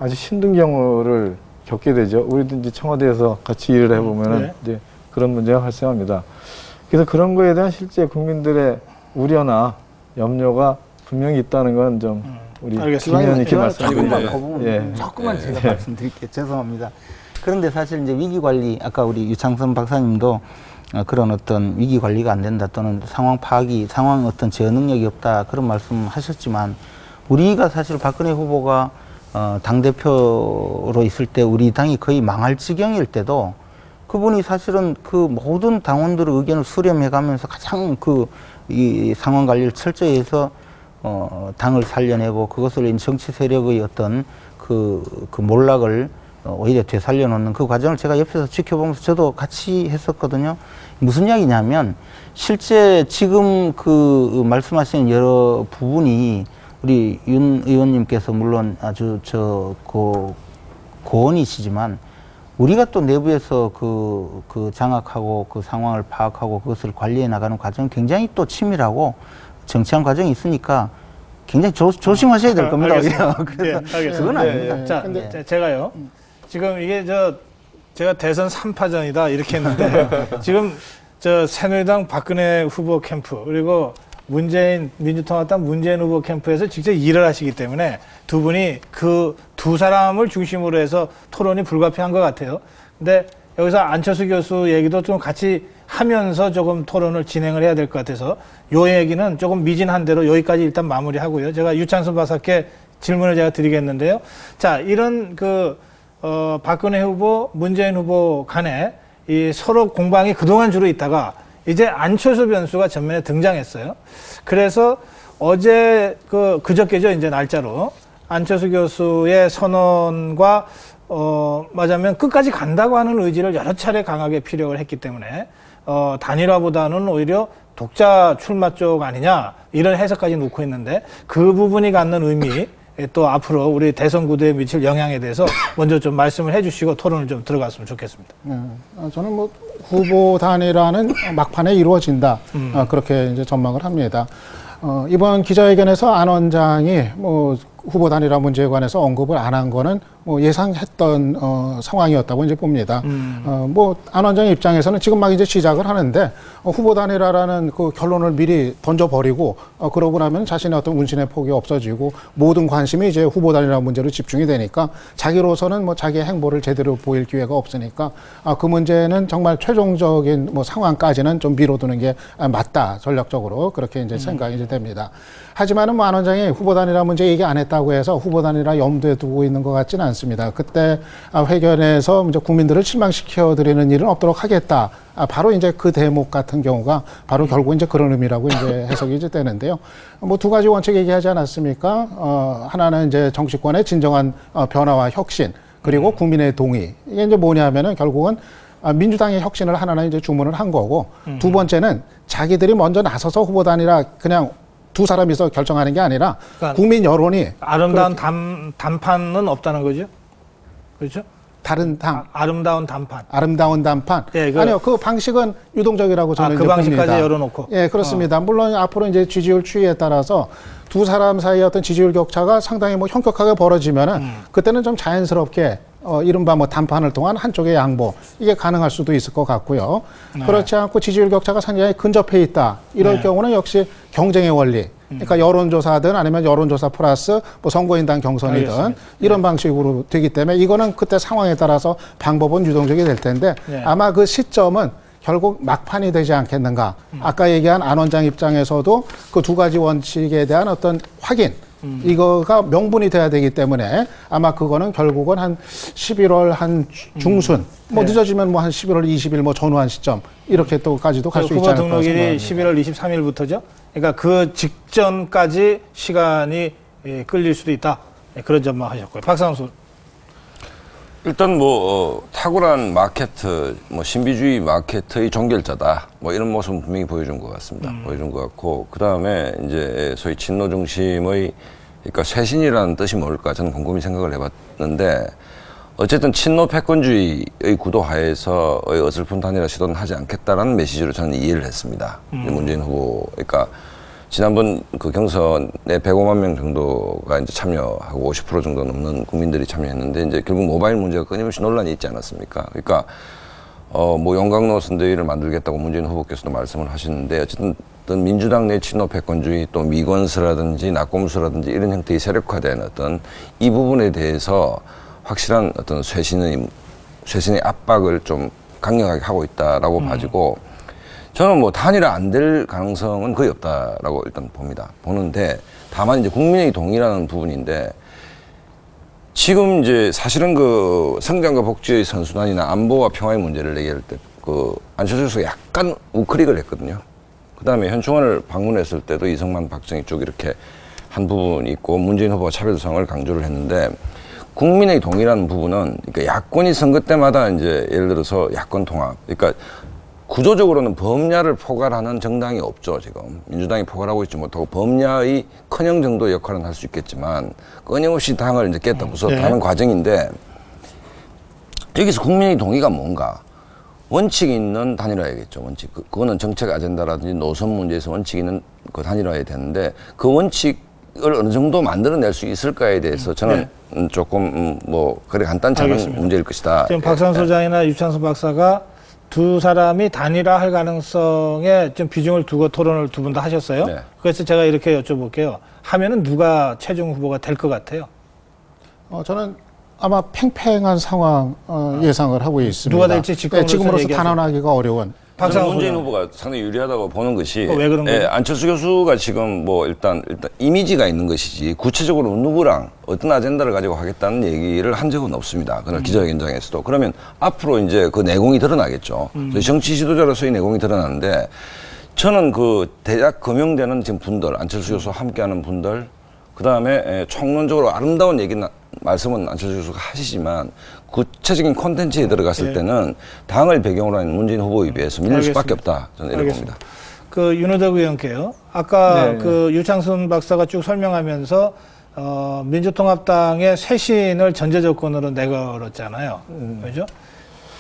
아주 힘든 경우를 겪게 되죠. 우리도 이제 청와대에서 같이 일을 해보면은 네. 이제 그런 문제가 발생합니다. 그래서 그런 거에 대한 실제 국민들의 우려나 염려가 분명히 있다는 건 좀 우리 김 알겠습니다. 의원님께 조금만 말씀드립니다. 그 부분 예. 조금만 제가 말씀드릴게요. 죄송합니다. 그런데 사실 이제 위기 관리, 아까 우리 유창선 박사님도 그런 어떤 위기 관리가 안 된다, 또는 상황 파악이, 상황 어떤 제어 능력이 없다, 그런 말씀하셨지만, 우리가 사실 박근혜 후보가 당대표로 있을 때 우리 당이 거의 망할 지경일 때도 그분이 사실은 그 모든 당원들의 의견을 수렴해 가면서 가장 이 상황 관리를 철저히 해서 당을 살려내고, 그것을 정치 세력의 어떤 그 몰락을 오히려 되살려 놓는 그 과정을 제가 옆에서 지켜보면서 저도 같이 했었거든요. 무슨 이야기냐면, 실제 지금 그 말씀하신 여러 부분이 우리 윤 의원님께서 물론 아주 고언이시지만, 우리가 또 내부에서 그 장악하고 그 상황을 파악하고 그것을 관리해 나가는 과정은 굉장히 또 치밀하고 정치한 과정이 있으니까 굉장히 조심하셔야 될 겁니다. 그래서 예, 알겠습니다. 그건 아닙니다. 자, 근데 제가요. 지금 이게 제가 대선 3파전이다 이렇게 했는데 지금 새누리당 박근혜 후보 캠프, 그리고 민주통합당 문재인 후보 캠프에서 직접 일을 하시기 때문에 두 분이 그 두 사람을 중심으로 해서 토론이 불가피한 것 같아요. 근데 여기서 안철수 교수 얘기도 좀 같이 하면서 조금 토론을 진행을 해야 될 것 같아서 요 얘기는 조금 미진한 대로 여기까지 일단 마무리하고요. 제가 유창순 박사께 질문을 제가 드리겠는데요. 자, 이런 박근혜 후보, 문재인 후보 간에 이 서로 공방이 그동안 주로 있다가 이제 안철수 변수가 전면에 등장했어요. 그래서 어제 그저께죠, 이제 날짜로 안철수 교수의 선언과 맞으면 끝까지 간다고 하는 의지를 여러 차례 강하게 피력을 했기 때문에 단일화보다는 오히려 독자 출마 쪽 아니냐 이런 해석까지 놓고 있는데 그 부분이 갖는 의미 또 앞으로 우리 대선 구도에 미칠 영향에 대해서 먼저 좀 말씀을 해주시고 토론을 좀 들어갔으면 좋겠습니다. 저는 뭐 후보 단일화는 막판에 이루어진다 그렇게 이제 전망을 합니다. 이번 기자회견에서 안 원장이 뭐 후보 단일화 문제에 관해서 언급을 안 한 거는 뭐 예상했던 상황이었다고 이제 봅니다. 뭐 안 원장의 입장에서는 지금 막 이제 시작을 하는데 후보 단일화라는 그 결론을 미리 던져버리고 그러고 나면 자신의 어떤 운신의 폭이 없어지고 모든 관심이 이제 후보 단일화 문제로 집중이 되니까 자기로서는 뭐 자기의 행보를 제대로 보일 기회가 없으니까 그 문제는 정말 최종적인 뭐 상황까지는 좀 미뤄두는 게 맞다 전략적으로 그렇게 이제 생각이 이제 됩니다. 하지만은 뭐 안 원장이 후보 단일화 문제 얘기 안 했다고 해서 후보 단일화 염두에 두고 있는 것 같지는 않습니다. 그때 회견에서 이제 국민들을 실망시켜 드리는 일은 없도록 하겠다. 바로 이제 그 대목 같은 경우가 바로 결국 이제 그런 의미라고 이제 해석이 이제 되는데요. 뭐 두 가지 원칙 얘기하지 않았습니까? 하나는 이제 정치권의 진정한 변화와 혁신 그리고 국민의 동의. 이게 이제 뭐냐면은 결국은 민주당의 혁신을 하나는 이제 주문을 한 거고 두 번째는 자기들이 먼저 나서서 후보 단일화 그냥 두 사람이서 결정하는 게 아니라 그러니까 국민 여론이 아름다운 단판은 없다는 거죠? 그렇죠? 다른 당 아름다운 단판. 아름다운 단판. 예, 아니요, 그 방식은 유동적이라고 저는 그 이제 방식까지 봅니다. 열어놓고. 예, 그렇습니다. 물론 앞으로 이제 지지율 추이에 따라서 두 사람 사이의 어떤 지지율 격차가 상당히 뭐 현격하게 벌어지면은 그때는 좀 자연스럽게 이른바 뭐 단판을 통한 한쪽의 양보 이게 가능할 수도 있을 것 같고요. 네. 그렇지 않고 지지율 격차가 상당히 근접해 있다. 이럴 네. 경우는 역시 경쟁의 원리. 그러니까 여론조사든 아니면 여론조사 플러스 뭐 선거인단 경선이든 알겠습니다. 이런 네. 방식으로 되기 때문에 이거는 그때 상황에 따라서 방법은 유동적이 될 텐데 네. 아마 그 시점은 결국 막판이 되지 않겠는가. 아까 얘기한 안 원장 입장에서도 그 두 가지 원칙에 대한 어떤 확인 이거가 명분이 돼야 되기 때문에 아마 그거는 결국은 한 11월 한 중순 뭐 네. 늦어지면 뭐 한 11월 20일 뭐 전후한 시점 이렇게 또까지도 갈 수 있지 않을까 후보 등록일이 11월 23일부터죠. 그러니까 그 직전까지 시간이 끌릴 수도 있다. 그런 점만 하셨고요. 박상수. 일단 뭐 탁월한 마케트, 뭐 신비주의 마케트의 종결자다. 뭐 이런 모습은 분명히 보여준 것 같습니다. 보여준 것 같고 그 다음에 이제 소위 친노 중심의 그러니까 쇄신이라는 뜻이 뭘까 저는 곰곰이 생각을 해봤는데 어쨌든 친노 패권주의의 구도 하에서의 어설픈 단일화 시도는 하지 않겠다라는 메시지로 저는 이해를 했습니다. 문재인 후보, 그러니까 지난번 그 경선에 105만 명 정도가 이제 참여하고 50% 정도 넘는 국민들이 참여했는데 이제 결국 모바일 문제가 끊임없이 논란이 있지 않았습니까? 그러니까 뭐 용광로 선대위를 만들겠다고 문재인 후보께서도 말씀을 하시는데 어쨌든 민주당 내 친노 패권주의 또 미건수라든지 낙곰수라든지 이런 형태의 세력화된 어떤 이 부분에 대해서 확실한 어떤 쇄신의 압박을 좀 강력하게 하고 있다라고 봐지고 저는 뭐 단일화 안 될 가능성은 거의 없다라고 일단 보는데 다만 이제 국민의 동의라는 부분인데 지금 이제 사실은 그 성장과 복지의 선순환이나 안보와 평화의 문제를 얘기할 때 그 안철수 교수가 약간 우클릭을 했거든요. 그 다음에 현충원을 방문했을 때도 이성만 박정희 쪽 이렇게 한 부분이 있고 문재인 후보가 차별성을 강조를 했는데 국민의 동의라는 부분은 그러니까 야권이 선거 때마다 이제 예를 들어서 야권 통합 그러니까 구조적으로는 범야를 포괄하는 정당이 없죠, 지금. 민주당이 포괄하고 있지 못하고 범야의 커녕 정도 역할은 할 수 있겠지만 끊임없이 당을 이제 깼다 부쉈다 하는 과정인데 여기서 국민의 동의가 뭔가? 원칙이 있는 단일화야겠죠, 원칙. 그거는 정책 아젠다라든지 노선 문제에서 원칙이 있는 그 단일화야 되는데 그 원칙을 어느 정도 만들어낼 수 있을까에 대해서 저는 조금 뭐 그래 간단치 않은 문제일 것이다. 지금 박상수 소장이나 유창순 박사가 두 사람이 단일화할 가능성에 좀 비중을 두고 토론을 두 분 다 하셨어요. 네. 그래서 제가 이렇게 여쭤볼게요. 하면은 누가 최종 후보가 될 것 같아요? 저는 아마 팽팽한 상황 예상을 하고 있습니다. 누가 될지 지금으로서 단언하기가 어려운. 문재인 후보가 상당히 유리하다고 보는 것이 왜 그런 거예요? 안철수 교수가 지금 뭐 일단 이미지가 있는 것이지 구체적으로 누구랑 어떤 아젠다를 가지고 하겠다는 얘기를 한 적은 없습니다. 그날 기자회견장에서도. 그러면 앞으로 이제 그 내공이 드러나겠죠. 정치 지도자로서의 내공이 드러나는데 저는 그 대략 거명되는 지금 분들, 안철수 교수와 함께하는 분들, 그 다음에 총론적으로 아름다운 말씀은 안철수 교수가 하시지만 구체적인 콘텐츠에 들어갔을 때는 당을 배경으로 하는 문재인 후보에 비해서 밀릴 수밖에 없다. 저는 이렇게 봅니다. 그 윤호덕 의원께요. 아까 그 유창순 박사가 쭉 설명하면서 민주통합당의 쇄신을 전제 조건으로 내걸었잖아요. 그죠?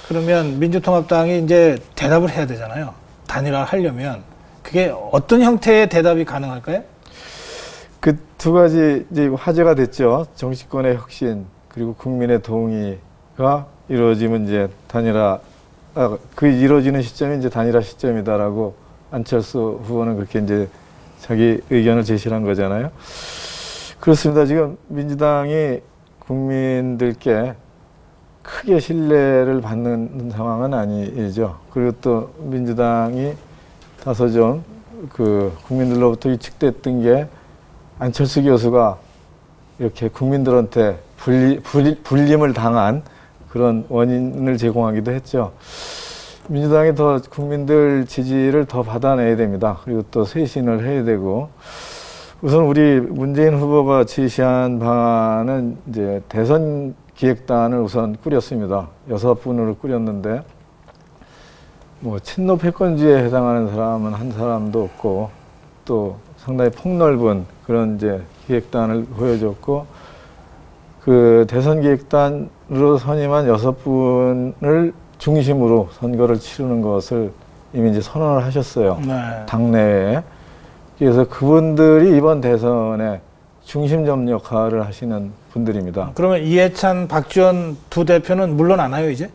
그러면 민주통합당이 이제 대답을 해야 되잖아요. 단일화 하려면 그게 어떤 형태의 대답이 가능할까요? 그 두 가지 이제 화제가 됐죠. 정치권의 혁신 그리고 국민의 동의가 이루어지면 이제 그 이루어지는 시점이 이제 단일화 시점이다라고 안철수 후보는 그렇게 이제 자기 의견을 제시한 거잖아요. 그렇습니다. 지금 민주당이 국민들께 크게 신뢰를 받는 상황은 아니죠. 그리고 또 민주당이 다소 좀 그 국민들로부터 위축됐던 게 안철수 교수가 이렇게 국민들한테 불림을 당한 그런 원인을 제공하기도 했죠. 민주당이 더 국민들 지지를 더 받아내야 됩니다. 그리고 또 쇄신을 해야 되고, 우선 우리 문재인 후보가 제시한 방안은 이제 대선 기획단을 우선 꾸렸습니다. 6분으로 꾸렸는데, 뭐 친노 패권주의에 해당하는 사람은 한 사람도 없고, 또 상당히 폭넓은 그런 이제 기획단을 보여줬고, 그 대선 기획단으로 선임한 6분을 중심으로 선거를 치르는 것을 이미 이제 선언을 하셨어요. 네. 당내에. 그래서 그분들이 이번 대선에 중심점 역할을 하시는 분들입니다. 그러면 이해찬, 박지원 두 대표는 물러나나요, 이제?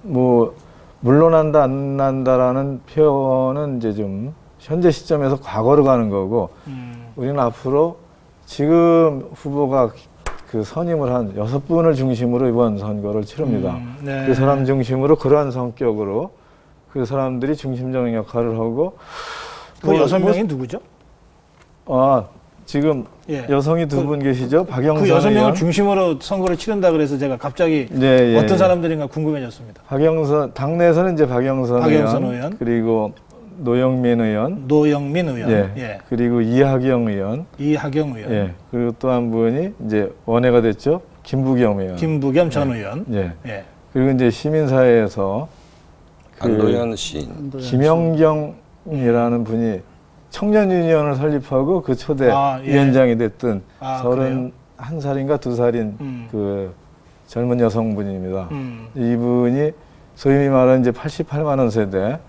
뭐 물러난다 안 난다라는 표현은 이제 좀 현재 시점에서 과거로 가는 거고, 우리는 앞으로 지금 후보가 그 선임을 한 6분을 중심으로 이번 선거를 치릅니다. 네. 그 사람 중심으로 그러한 성격으로 그 사람들이 중심적 역할을 하고, 그 6명이 누구죠? 지금 여성이 두 분 계시죠? 박영선 그 6명을 의원. 중심으로 선거를 치른다 그래서 제가 갑자기 어떤 사람들인가 궁금해졌습니다. 당내에서는 이제 박영선 의원, 그리고 노영민 의원, 그리고 이하경 의원, 그리고 또 한 분이 이제 원외가 됐죠. 김부겸 의원, 김부겸 전 의원, 그리고 이제 시민사회에서 안도현 시인, 김영경이라는 분이 청년 유니언을 설립하고 그 초대 위원장이 됐던 31살인가 2살인 그 젊은 여성분입니다. 이분이 소위 말하는 이제 88만 원 세대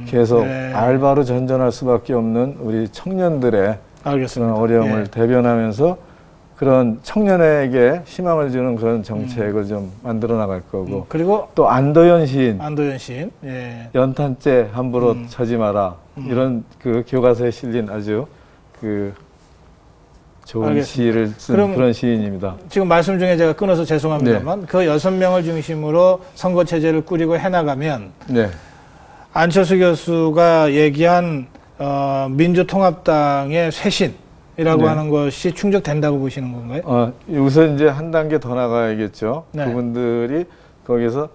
계속 알바로 전전할 수밖에 없는 우리 청년들의 그런 어려움을 대변하면서 그런 청년에게 희망을 주는 그런 정책을 좀 만들어 나갈 거고, 그리고 또 안도현 시인, 연탄재 함부로 쳐지 마라, 이런 그 교과서에 실린 아주 그 좋은 시를 쓴 그런 시인입니다. 지금 말씀 중에 제가 끊어서 죄송합니다만 그 6명을 중심으로 선거 체제를 꾸리고 해나가면 안철수 교수가 얘기한 민주통합당의 쇄신이라고 하는 것이 충족된다고 보시는 건가요? 우선 이제 한 단계 더 나가야겠죠. 그분들이 거기서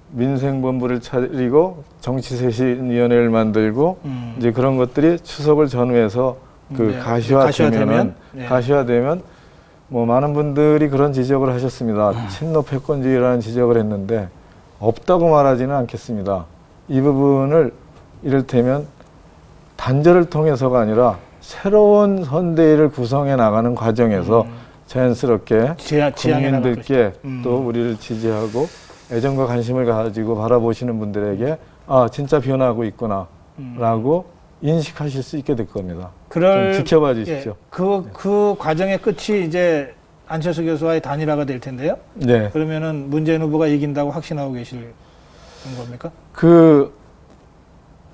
민생본부를 차리고 정치쇄신위원회를 만들고 이제 그런 것들이 추석을 전후해서 가시화되면 뭐 많은 분들이 그런 지적을 하셨습니다. 친노 패권주의라는 지적을 했는데 없다고 말하지는 않겠습니다. 이 부분을 이를테면 단절을 통해서가 아니라 새로운 선대위를 구성해 나가는 과정에서 자연스럽게 국민들께 또 우리를 지지하고 애정과 관심을 가지고 바라보시는 분들에게 진짜 변화하고 있구나 라고 인식하실 수 있게 될 겁니다. 좀 지켜봐 주십시오. 그 과정의 끝이 이제 안철수 교수와의 단일화가 될 텐데요. 그러면은 문재인 후보가 이긴다고 확신하고 계시는 겁니까?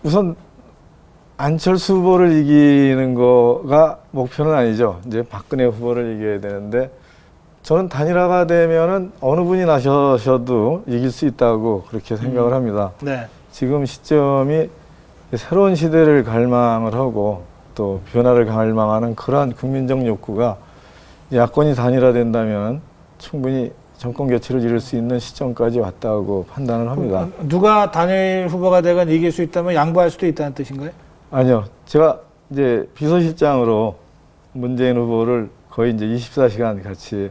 우선 안철수 후보를 이기는 거가 목표는 아니죠. 이제 박근혜 후보를 이겨야 되는데 저는 단일화가 되면은 어느 분이 나셔도 이길 수 있다고 그렇게 생각을 합니다. 네. 지금 시점이 새로운 시대를 갈망을 하고 또 변화를 갈망하는 그러한 국민적 욕구가 야권이 단일화된다면 충분히 정권 교체를 이룰 수 있는 시점까지 왔다고 판단을 합니다. 누가 단일 후보가 되건 이길 수 있다면 양보할 수도 있다는 뜻인가요? 아니요. 제가 이제 비서실장으로 문재인 후보를 거의 이제 24시간 같이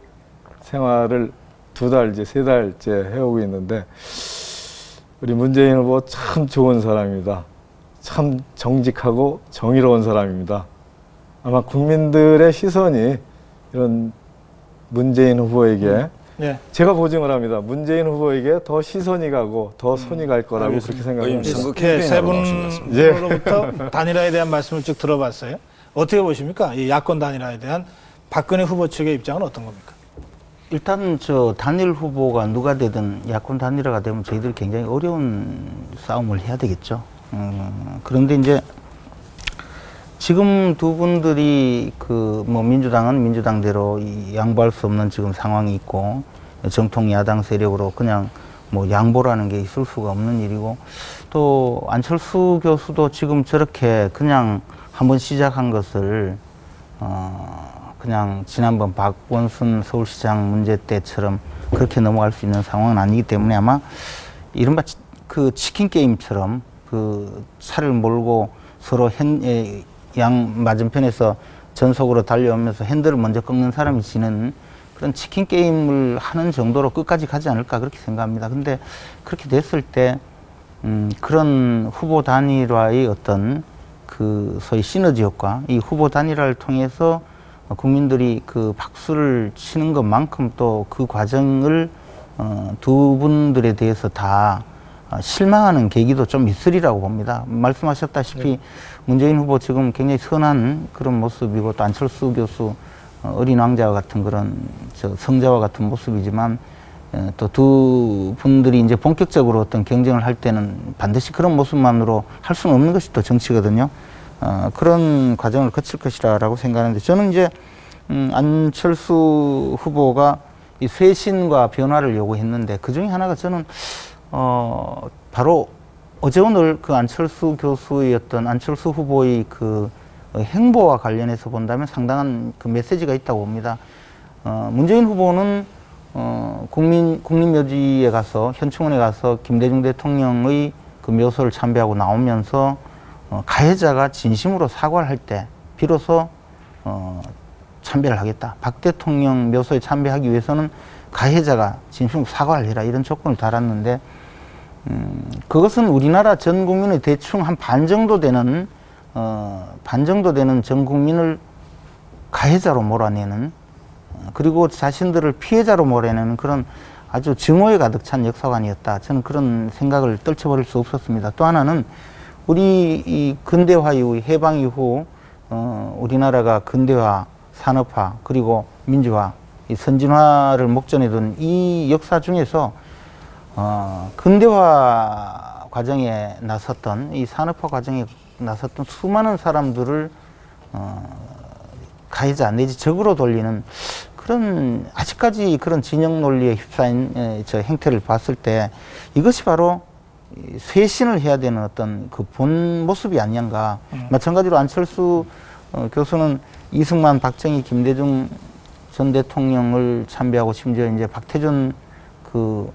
생활을 2달, 이제 3달째 해오고 있는데, 우리 문재인 후보 참 좋은 사람입니다. 참 정직하고 정의로운 사람입니다. 아마 국민들의 시선이 이런 문재인 후보에게 네. 제가 보증을 합니다. 문재인 후보에게 더 시선이 가고 더 손이 갈 거라고 그렇게 생각합니다. 이렇게 세 분으로부터 단일화에 대한 말씀을 쭉 들어봤어요. 어떻게 보십니까? 이 야권 단일화에 대한 박근혜 후보 측의 입장은 어떤 겁니까? 일단 저 단일 후보가 누가 되든 야권 단일화가 되면 저희들이 굉장히 어려운 싸움을 해야 되겠죠. 그런데 이제 지금 두 분들이 그 뭐 민주당은 민주당대로 양보할 수 없는 지금 상황이 있고, 정통 야당 세력으로 그냥 뭐 양보라는 게 있을 수가 없는 일이고, 또 안철수 교수도 지금 저렇게 그냥 한번 시작한 것을 그냥 지난번 박원순 서울시장 문제 때처럼 그렇게 넘어갈 수 있는 상황은 아니기 때문에 아마 이른바 그 치킨 게임처럼 그 차를 몰고 서로 양 맞은편에서 전속으로 달려오면서 핸들을 먼저 꺾는 사람이 지는 그런 치킨 게임을 하는 정도로 끝까지 가지 않을까 그렇게 생각합니다. 근데 그렇게 됐을 때 그런 후보 단일화의 어떤 그 소위 시너지 효과, 이 후보 단일화를 통해서 국민들이 그 박수를 치는 것만큼 또 그 과정을 두 분들에 대해서 다 실망하는 계기도 좀 있으리라고 봅니다. 말씀하셨다시피 네. 문재인 후보 지금 굉장히 선한 그런 모습이고, 또 안철수 교수 어린 왕자와 같은 그런 성자와 같은 모습이지만, 또 두 분들이 이제 본격적으로 어떤 경쟁을 할 때는 반드시 그런 모습만으로 할 수는 없는 것이 또 정치거든요. 그런 과정을 거칠 것이라고 생각하는데, 저는 이제 안철수 후보가 이 쇄신과 변화를 요구했는데, 그 중에 하나가 저는 바로 어제 오늘 그 안철수 교수의 어떤 안철수 후보의 그 행보와 관련해서 본다면 상당한 그 메시지가 있다고 봅니다. 문재인 후보는 국립묘지에 가서, 현충원에 가서 김대중 대통령의 그 묘소를 참배하고 나오면서 가해자가 진심으로 사과를 할 때 비로소 참배를 하겠다. 박 대통령 묘소에 참배하기 위해서는 가해자가 진심으로 사과를 해라, 이런 조건을 달았는데, 그것은 우리나라 전 국민의 대충 한 반 정도 되는 전 국민을 가해자로 몰아내는, 그리고 자신들을 피해자로 몰아내는 그런 아주 증오에 가득 찬 역사관이었다. 저는 그런 생각을 떨쳐버릴 수 없었습니다. 또 하나는 우리 이 근대화 이후, 해방 이후 우리나라가 근대화, 산업화, 그리고 민주화, 이 선진화를 목전에 둔 이 역사 중에서 근대화 과정에 나섰던, 이 산업화 과정에 나섰던 수많은 사람들을 가해자 내지 적으로 돌리는 그런, 아직까지 그런 진영 논리에 휩싸인 저 행태를 봤을 때 이것이 바로 쇄신을 해야 되는 어떤 그 본 모습이 아닌가. 마찬가지로 안철수 교수는 이승만, 박정희, 김대중 전 대통령을 참배하고, 심지어 이제 박태준 그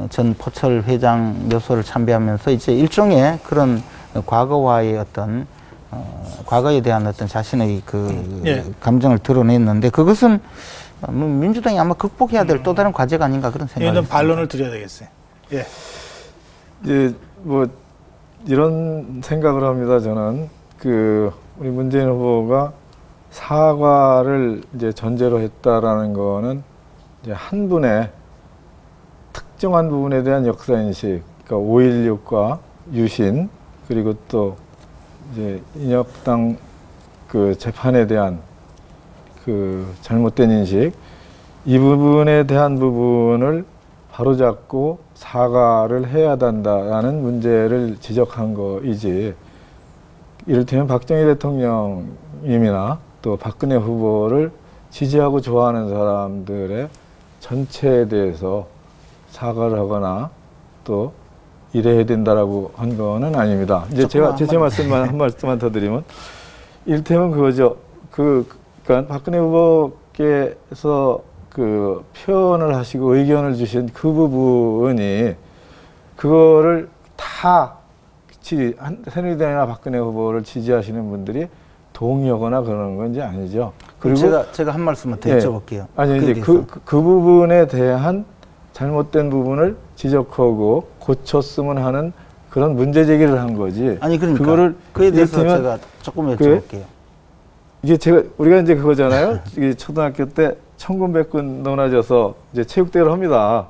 전 포철 회장 묘소를 참배하면서 이제 일종의 그런 과거와의 어떤 과거에 대한 어떤 자신의 그 예. 감정을 드러냈는데, 그것은 뭐 민주당이 아마 극복해야 될 또 다른 과제가 아닌가 그런 생각이 이런 듭니다. 반론을 드려야 되겠어요. 예. 이제 뭐 이런 생각을 합니다. 저는 그 우리 문재인 후보가 사과를 이제 전제로 했다라는 거는 이제 한 분의 특정한 부분에 대한 역사인식, 그러니까 5.16과 유신, 그리고 또 이제 인혁당 그 재판에 대한 그 잘못된 인식, 이 부분에 대한 부분을 바로잡고 사과를 해야 한다라는 문제를 지적한 거이지, 이를테면 박정희 대통령님이나 또 박근혜 후보를 지지하고 좋아하는 사람들의 전체에 대해서 사과를 하거나 또 이래야 된다라고 한 거는 아닙니다. 이제 제가 제 말씀만 한 말씀만 더 드리면 이를테면 그거죠. 그러니까 박근혜 후보께서 그 표현을 하시고 의견을 주신 그 부분이 그거를 다 새누리당이나 박근혜 후보를 지지하시는 분들이 동의하거나 그러는 건 이제 아니죠. 그리고 제가 한 말씀만 더 여쭤볼게요. 아니 이제 그 부분에 대한 잘못된 부분을 지적하고 고쳤으면 하는 그런 문제 제기를 한 거지. 아니 그러니까 그거를 그에 대해서 제가 조금 여쭤볼게요. 이게 우리가 이제 그거잖아요. 이게 초등학교 때 천군백군 논아져서 이제 체육대회를 합니다.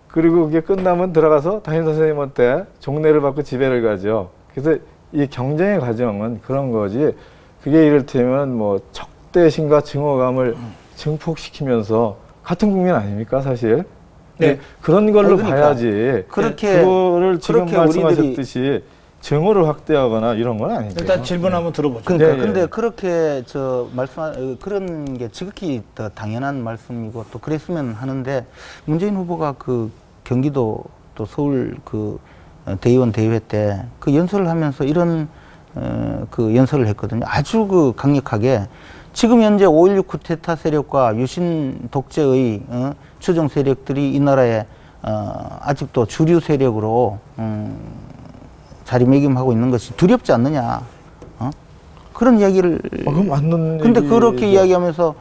그리고 그게 끝나면 들어가서 담임 선생님한테 종례를 받고 집에를 가죠. 그래서 이 경쟁의 과정은 그런 거지. 그게 이를테면 뭐 적대심과 증오감을 증폭시키면서 같은 국민 아닙니까, 사실? 네. 그런 걸로 그러니까 봐야지. 그거를 지금 말씀하셨듯이 증오를 확대하거나 이런 건 아니죠. 일단 질문 한번 들어보죠. 그러니까 근데 그렇게 그런 게 지극히 더 당연한 말씀이고 또 그랬으면 하는데 문재인 후보가 그 경기도 또 서울 그 대의원 대회 때 그 연설을 하면서 이런 그 연설을 했거든요. 아주 그 강력하게 지금 현재 5.16 쿠데타 세력과 유신 독재의 추종 세력들이 이 나라에 아직도 주류 세력으로 자리매김하고 있는 것이 두렵지 않느냐. 그런 이야기를. 그건 맞는 근데 그렇게 이야기하면서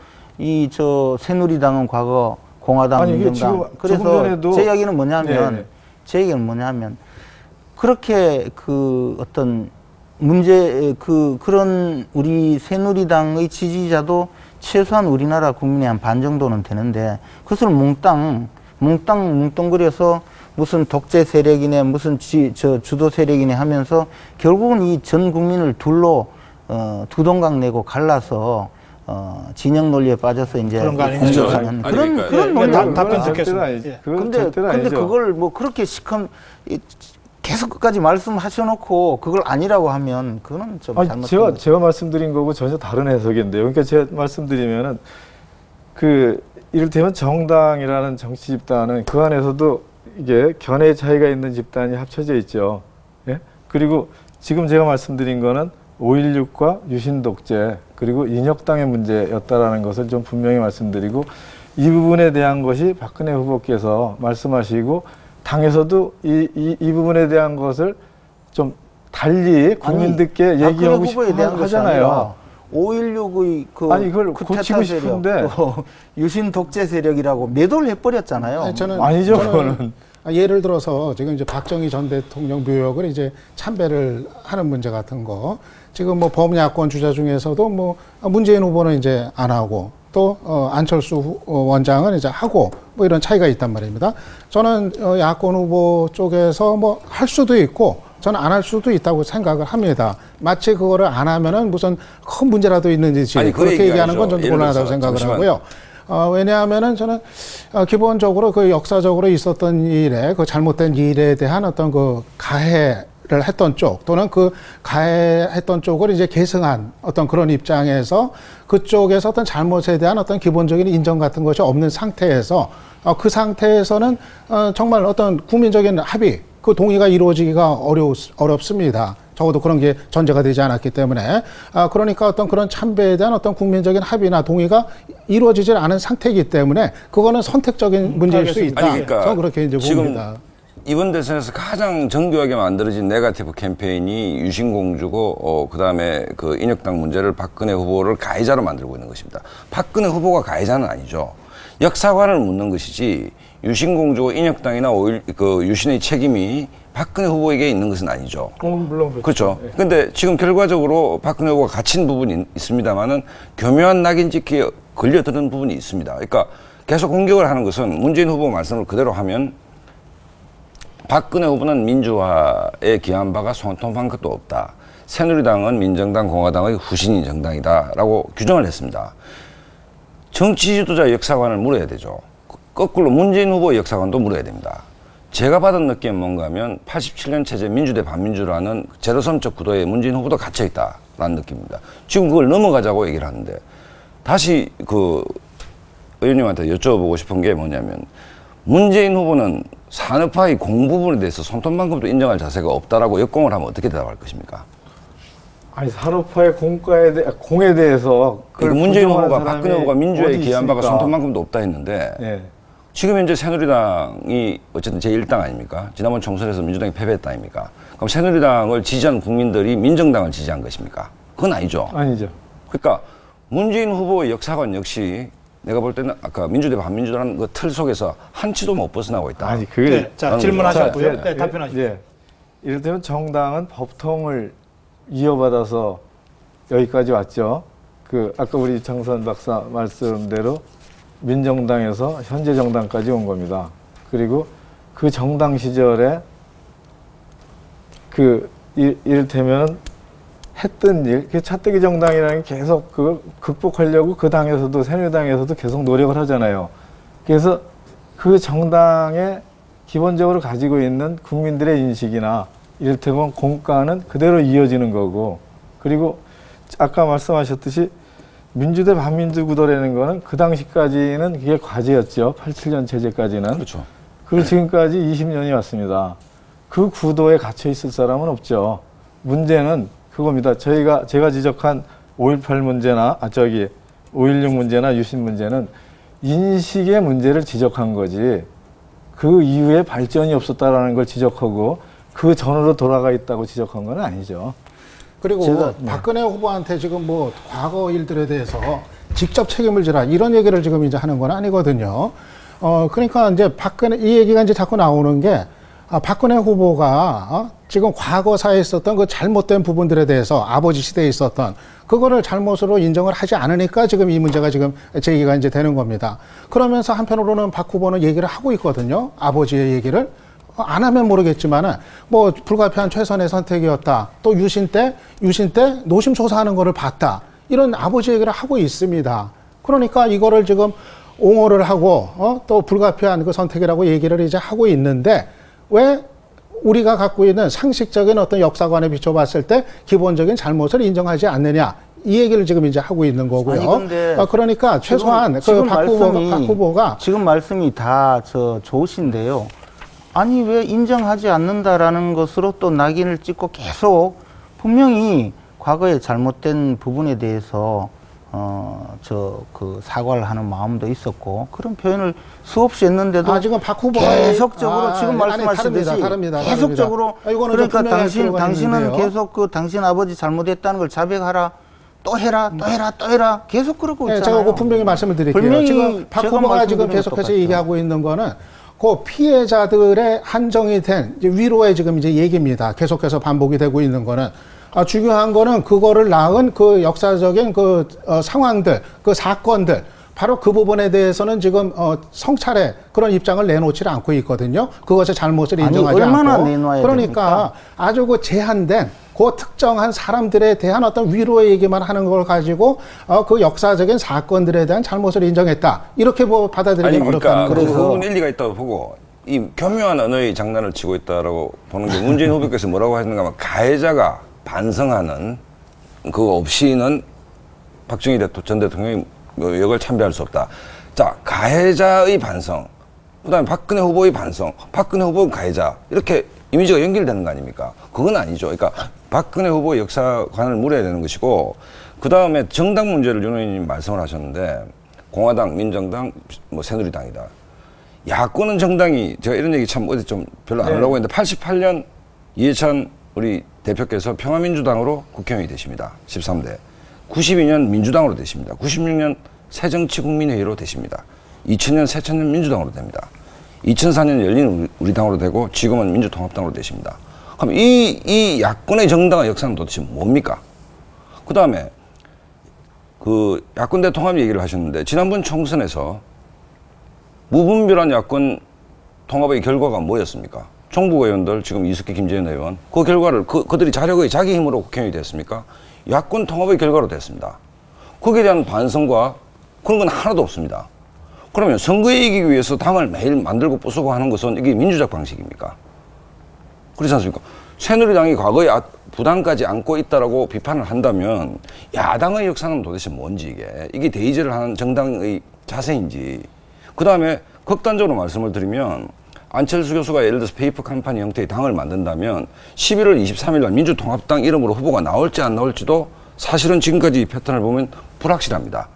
새누리당은 과거 공화당, 민정당. 그래서 제 이야기는 뭐냐면, 그렇게 그 어떤 그런 우리 새누리당의 지지자도 최소한 우리나라 국민의 한 반 정도는 되는데 그것을 뭉뚱그려서 무슨 독재 세력이네 무슨 주도 세력이네 하면서 결국은 이 전 국민을 둘로 두동강 내고 갈라서 진영 논리에 빠져서 이제 그런 거 아니죠? 그런 논리 답변 듣겠습니다. 근데 그걸 뭐 그렇게 계속 끝까지 말씀하셔놓고 그걸 아니라고 하면 그거는 좀 잘못된 제가 말씀드린 거고 전혀 다른 해석인데요. 그러니까 제가 말씀드리면은 이를테면 정당이라는 정치 집단은 그 안에서도 이게 견해 차이가 있는 집단이 합쳐져 있죠. 예? 그리고 지금 제가 말씀드린 거는 5.16과 유신 독재 그리고 인혁당의 문제였다라는 것을 좀 분명히 말씀드리고 이 부분에 대한 것이 박근혜 후보께서 말씀하시고 당에서도 이 부분에 대한 것을 좀 달리 국민들께 얘기하고 싶어 하잖아요. 5.16의 그걸 고치고 싶은데 유신 독재 세력이라고 매도를 해버렸잖아요. 아니죠, 그거는. 예를 들어서 지금 이제 박정희 전 대통령 묘역을 이제 참배를 하는 문제 같은 거 지금 뭐 범야권 주자 중에서도 뭐 문재인 후보는 이제 안 하고 또 안철수 원장은 이제 하고 뭐 이런 차이가 있단 말입니다. 저는 야권 후보 쪽에서 뭐 할 수도 있고 저는 안 할 수도 있다고 생각을 합니다. 마치 그거를 안 하면은 무슨 큰 문제라도 있는지 그렇게 얘기하는 건 좀 곤란하다고 생각을 하고요. 왜냐하면은 저는 기본적으로 그 역사적으로 있었던 일에 그 잘못된 일에 대한 어떤 그 가해를 했던 쪽 또는 그 가해했던 쪽을 이제 계승한 어떤 그런 입장에서 그쪽에서 어떤 잘못에 대한 어떤 기본적인 인정 같은 것이 없는 상태에서 그 상태에서는 정말 어떤 국민적인 합의 그 동의가 이루어지기가 어렵습니다. 적어도 그런 게 전제가 되지 않았기 때문에 그러니까 어떤 그런 참배에 대한 어떤 국민적인 합의나 동의가 이루어지지 않은 상태이기 때문에 그거는 선택적인 문제일 수 있다. 그러니까 저는 그렇게 이제 봅니다. 이번 대선에서 가장 정교하게 만들어진 네거티브 캠페인이 유신공주고 그다음에 그 인혁당 문제를 박근혜 후보를 가해자로 만들고 있는 것입니다. 박근혜 후보가 가해자는 아니죠. 역사관을 묻는 것이지 유신공주고 인혁당이나 유신의 책임이 박근혜 후보에게 있는 것은 아니죠. 물론 그렇죠. 근데 지금 결과적으로 박근혜 후보가 갇힌 부분이 있습니다만은 교묘한 낙인찍기에 걸려드는 부분이 있습니다. 그러니까 계속 공격을 하는 것은 문재인 후보 말씀을 그대로 하면 박근혜 후보는 민주화에 기여한 바가 손톱한 것도 없다. 새누리당은 민정당, 공화당의 후신인 정당이다라고 규정을 했습니다. 정치 지도자 역사관을 물어야 되죠. 거꾸로 문재인 후보 역사관도 물어야 됩니다. 제가 받은 느낌은 뭔가 하면 87년 체제 민주대 반민주라는 제로섬적 구도에 문재인 후보도 갇혀있다라는 느낌입니다. 지금 그걸 넘어가자고 얘기를 하는데 다시 그 의원님한테 여쭤보고 싶은 게 뭐냐면 문재인 후보는 산업화의 공 부분에 대해서 손톱만큼도 인정할 자세가 없다라고 역공을 하면 어떻게 대답할 것입니까? 아니 산업화의 공에 대해서 그러니까 문재인 후보가 박근혜 후보가 민주에 기여한 바가 손톱만큼도 없다 했는데 예. 지금 현재 새누리당이 어쨌든 제1당 아닙니까? 지난번 총선에서 민주당이 패배했다 아닙니까? 그럼 새누리당을 지지한 국민들이 민정당을 지지한 것입니까? 그건 아니죠. 아니죠. 그러니까 문재인 후보의 역사관 역시 내가 볼 때는 아까 민주대 반민주라는 그 틀 속에서 한치도 못 벗어나고 있다. 아니 그게 네, 자 질문하셨고요. 네, 답변하시죠. 예. 이를테면 정당은 법통을 이어받아서 여기까지 왔죠. 그 아까 우리 정선 박사 말씀대로 민정당에서 현재 정당까지 온 겁니다. 그리고 그 정당 시절에 그 이를테면 했던 일, 그 차떼기 정당이라는 게 계속 그 극복하려고 그 당에서도 새누리당에서도 계속 노력을 하잖아요. 그래서 그 정당에 기본적으로 가지고 있는 국민들의 인식이나 이를테면 공과는 그대로 이어지는 거고, 그리고 아까 말씀하셨듯이 민주대 반민주 구도라는 거는 그 당시까지는 그게 과제였죠. 87년 체제까지는. 그렇죠. 그리고 지금까지 20년이 왔습니다. 그 구도에 갇혀 있을 사람은 없죠. 문제는 그겁니다. 제가 지적한 5.18 문제나 5.16 문제나 유신 문제는 인식의 문제를 지적한 거지 그 이후에 발전이 없었다라는 걸 지적하고 그 전으로 돌아가 있다고 지적한 건 아니죠. 그리고 박근혜 후보한테 지금 뭐 과거 일들에 대해서 직접 책임을 지라 이런 얘기를 지금 이제 하는 건 아니거든요. 그러니까 이제 이 얘기가 이제 자꾸 나오는 게 박근혜 후보가 지금 과거사에 있었던 그 잘못된 부분들에 대해서 아버지 시대에 있었던 그거를 잘못으로 인정을 하지 않으니까 지금 이 문제가 지금 제기가 이제 되는 겁니다. 그러면서 한편으로는 박 후보는 얘기를 하고 있거든요. 아버지의 얘기를. 안 하면 모르겠지만은 뭐 불가피한 최선의 선택이었다. 또 유신 때 노심초사하는 거를 봤다. 이런 아버지 얘기를 하고 있습니다. 그러니까 이거를 지금 옹호를 하고 또 불가피한 그 선택이라고 얘기를 이제 하고 있는데 왜 우리가 갖고 있는 상식적인 어떤 역사관에 비춰봤을 때 기본적인 잘못을 인정하지 않느냐. 이 얘기를 지금 이제 하고 있는 거고요. 아니, 근데 그러니까 최소한 지금 박 후보가 지금 말씀이 다 좋으신데요. 아니 왜 인정하지 않는다라는 것으로 또 낙인을 찍고 계속 분명히 과거에 잘못된 부분에 대해서 사과를 하는 마음도 있었고 그런 표현을 수없이 했는데도 지금 박 후보가 계속적으로 지금 말씀하시듯이 다릅니다. 계속적으로 그러니까 당신은 있는데요. 계속 당신 아버지 잘못했다는 걸 자백하라. 또 해라 계속 그러고 있잖아요. 제가 분명히 말씀을 드릴게요. 지금 박 후보가 지금 계속해서 얘기하고 있는 거는 그 피해자들의 한정이 된 위로의 지금 이제 얘기입니다. 계속해서 반복이 되고 있는 거는 중요한 거는 그거를 낳은 그 역사적인 그 상황들, 그 사건들. 바로 그 부분에 대해서는 지금 성찰의 그런 입장을 내놓지 않고 있거든요. 그것의 잘못을 인정하지 얼마나 않고. 내놓아야 그러니까 됩니까? 아주 그 제한된 그 특정한 사람들에 대한 어떤 위로의 얘기만 하는 걸 가지고 그 역사적인 사건들에 대한 잘못을 인정했다. 이렇게 받아들이기 어렵다는 거죠. 거죠. 그건 일리가 있다고 보고 이 교묘한 언어의 장난을 치고 있다라고 보는 게 문재인 후보께서 뭐라고 하셨는가 하면 가해자가 반성하는 그거 없이는 박정희 전 대통령이 역을 참배할 수 없다. 자, 가해자의 반성, 그다음에 박근혜 후보의 반성, 박근혜 후보의 가해자 이렇게 이미지가 연결되는 거 아닙니까? 그건 아니죠. 그러니까 박근혜 후보의 역사관을 물어야 되는 것이고 그다음에 정당 문제를 윤 의원님 말씀을 하셨는데 공화당, 민정당, 뭐 새누리당이다. 야권은 정당이 제가 이런 얘기 참 어디 좀 별로 안 하려고 했는데 88년 이해찬 우리 대표께서 평화민주당으로 국회의원이 되십니다. 13대. 92년 민주당으로 되십니다. 96년 새정치국민회의로 되십니다. 2000년 새천년 민주당으로 됩니다. 2004년 열린 우리당으로 되고 지금은 민주통합당으로 되십니다. 그럼 이 야권의 정당의 역사는 도대체 뭡니까? 그 다음에 그 야권대 통합 얘기를 하셨는데 지난번 총선에서 무분별한 야권 통합의 결과가 뭐였습니까? 종북 의원들 지금 이석기 김재현 의원 그 결과를 그들이 자력의 자기 힘으로 국회의원이 됐습니까? 야권 통합의 결과로 됐습니다. 거기에 대한 반성과 그런 건 하나도 없습니다. 그러면 선거에 이기기 위해서 당을 매일 만들고 부수고 하는 것은 이게 민주적 방식입니까? 그렇지 않습니까? 새누리당이 과거에 부담까지 안고 있다라고 비판을 한다면 야당의 역사는 도대체 뭔지 이게 대의제를 하는 정당의 자세인지. 그다음에 극단적으로 말씀을 드리면 안철수 교수가 예를 들어서 페이퍼 컴퍼니 형태의 당을 만든다면 11월 23일 날 민주통합당 이름으로 후보가 나올지 안 나올지도 사실은 지금까지 이 패턴을 보면 불확실합니다.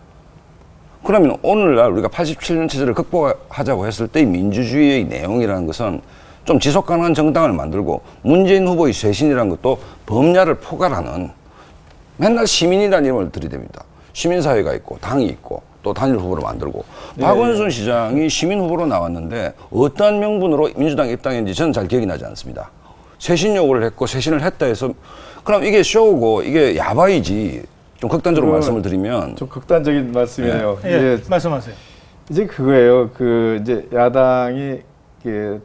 그러면 오늘날 우리가 87년 체제를 극복하자고 했을 때 민주주의의 내용이라는 것은 좀 지속 가능한 정당을 만들고 문재인 후보의 쇄신이라는 것도 범야를 포괄하는 맨날 시민이라는 이름을 들이댑니다. 시민사회가 있고 당이 있고 또 단일 후보를 만들고 박원순 시장이 시민 후보로 나왔는데 어떠한 명분으로 민주당에 입당했는지 저는 잘 기억이 나지 않습니다. 쇄신 요구를 했고 쇄신을 했다 해서 그럼 이게 쇼고 이게 야바이지. 좀 극단적으로 말씀을 드리면 좀 극단적인 말씀이에요. 말씀하세요. 이제 그거예요. 이제 야당이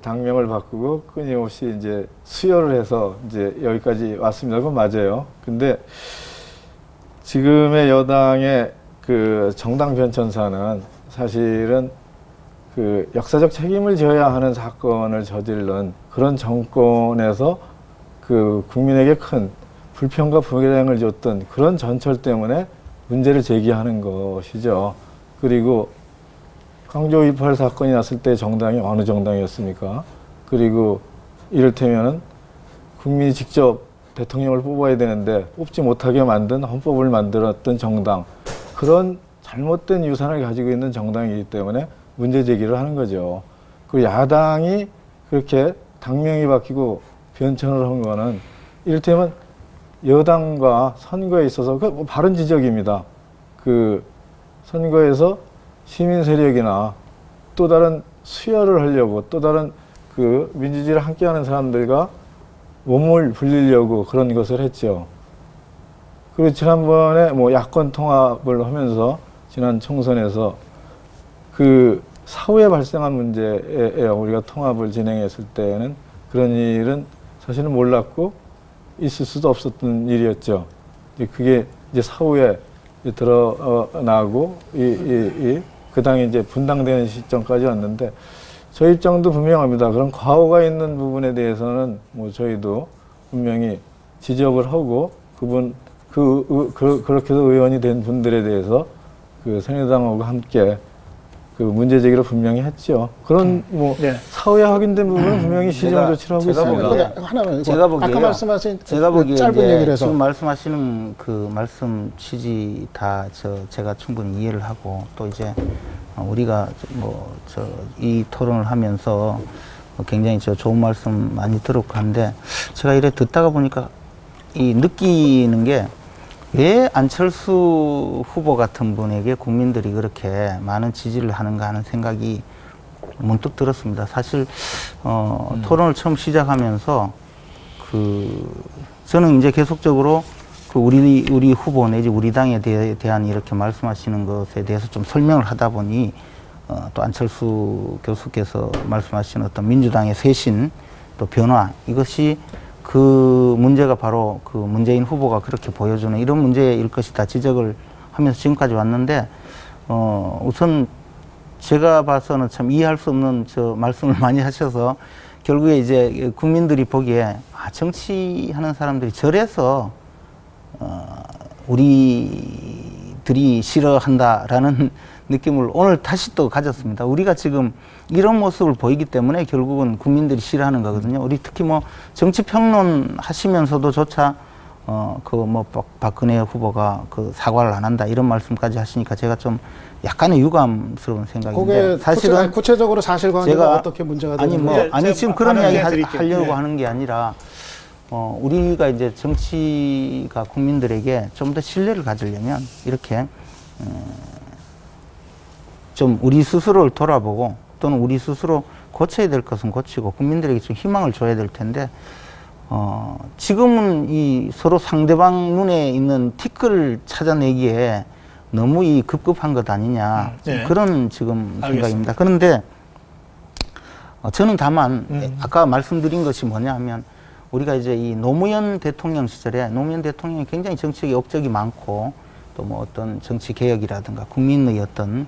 당명을 바꾸고 끊임없이 이제 수혈을 해서 이제 여기까지 왔습니다. 그건 맞아요. 근데 지금의 여당의 정당 변천사는 사실은 역사적 책임을 져야 하는 사건을 저지른 그런 정권에서 국민에게 큰 불평과 불행을 줬던 그런 전철 때문에 문제를 제기하는 것이죠. 그리고 강조 2.18 사건이 났을 때 정당이 어느 정당이었습니까? 그리고 이를테면은 국민이 직접 대통령을 뽑아야 되는데 뽑지 못하게 만든 헌법을 만들었던 정당, 그런 잘못된 유산을 가지고 있는 정당이기 때문에 문제 제기를 하는 거죠. 그 야당이 그렇게 당명이 바뀌고 변천을 한 거는 이를테면 여당과 선거에 있어서 바른 지적입니다. 선거에서 시민 세력이나 또 다른 수혈을 하려고 또 다른 민주주의를 함께하는 사람들과 몸을 불리려고 그런 것을 했죠. 그리고 지난번에 야권 통합을 하면서 지난 총선에서 사후에 발생한 문제에 우리가 통합을 진행했을 때는 그런 일은 사실은 몰랐고 있을 수도 없었던 일이었죠. 그게 이제 사후에 드러나고 그 당이 이제 분당되는 시점까지 왔는데 저희 입장도 분명합니다. 그런 과오가 있는 부분에 대해서는 저희도 분명히 지적을 하고 그렇게 해서 의원이 된 분들에 대해서 새누리당하고 함께 문제 제기를 분명히 했죠. 그런 사후에 확인된 부분은 분명히 시정 조치를 하고 있습니다. 하나는 제가 보기에 아까 말씀하신 제가 보기에 짧은 얘기를 해서 지금 말씀하시는 말씀 취지 다 제가 충분히 이해를 하고 또 이제 우리가 이 토론을 하면서 굉장히 좋은 말씀 많이 들었고 한데 제가 이래 듣다가 보니까 느끼는 게 왜 안철수 후보 같은 분에게 국민들이 그렇게 많은 지지를 하는가 하는 생각이 문득 들었습니다. 사실 토론을 처음 시작하면서 저는 이제 계속적으로 우리 후보 내지 우리 당에 대한 이렇게 말씀하시는 것에 대해서 좀 설명을 하다 보니 또 안철수 교수께서 말씀하신 어떤 민주당의 쇄신 또 변화, 이것이 문제가 바로 문재인 후보가 그렇게 보여주는 이런 문제일 것이다 지적을 하면서 지금까지 왔는데 우선 제가 봐서는 참 이해할 수 없는 말씀을 많이 하셔서 결국에 이제 국민들이 보기에 정치하는 사람들이 저래서 우리들이 싫어한다라는 느낌을 오늘 다시 또 가졌습니다. 우리가 지금 이런 모습을 보이기 때문에 결국은 국민들이 싫어하는 거거든요. 우리 특히 정치 평론 하시면서도 조차 박근혜 후보가 사과를 안 한다 이런 말씀까지 하시니까 제가 좀 약간의 유감스러운 생각인데 사실은 구체적으로 사실관계가 어떻게 문제가 되는지 아니 지금 그런 이야기 하려고 하는 게 아니라 우리가 이제 정치가 국민들에게 좀 더 신뢰를 가지려면 이렇게 좀 우리 스스로를 돌아보고 또는 우리 스스로 고쳐야 될 것은 고치고 국민들에게 좀 희망을 줘야 될 텐데 지금은 서로 상대방 눈에 있는 티끌을 찾아내기에 너무 급급한 것 아니냐 그런 지금 생각입니다. 그런데 저는 다만 아까 말씀드린 것이 뭐냐 하면 우리가 이제 이 노무현 대통령 시절에 노무현 대통령이 굉장히 정치적인 업적이 많고 또 어떤 정치 개혁이라든가 국민의 어떤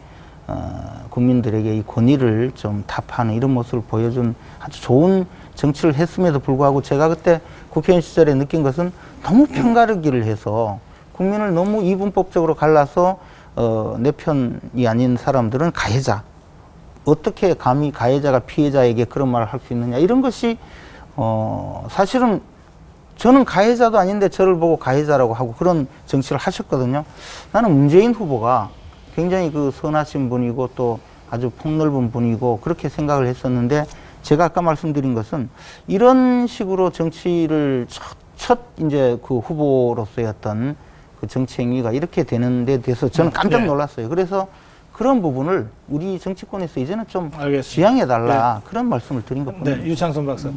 국민들에게 이 권위를 좀 타파하는 이런 모습을 보여준 아주 좋은 정치를 했음에도 불구하고 제가 그때 국회의원 시절에 느낀 것은 너무 편가르기를 해서 국민을 너무 이분법적으로 갈라서 내 편이 아닌 사람들은 가해자. 어떻게 감히 가해자가 피해자에게 그런 말을 할 수 있느냐. 이런 것이 사실은 저는 가해자도 아닌데 저를 보고 가해자라고 하고 그런 정치를 하셨거든요. 나는 문재인 후보가 굉장히 그 선하신 분이고 또 아주 폭넓은 분이고 그렇게 생각을 했었는데 제가 아까 말씀드린 것은 이런 식으로 정치를 첫 이제 그 후보로서의 어떤 그 정치 행위가 이렇게 되는 데 대해서 저는 깜짝 놀랐어요. 그래서 그런 부분을 우리 정치권에서 이제는 좀 지양해달라 그런 말씀을 드린 것뿐입니다. 네, 유창선 박사.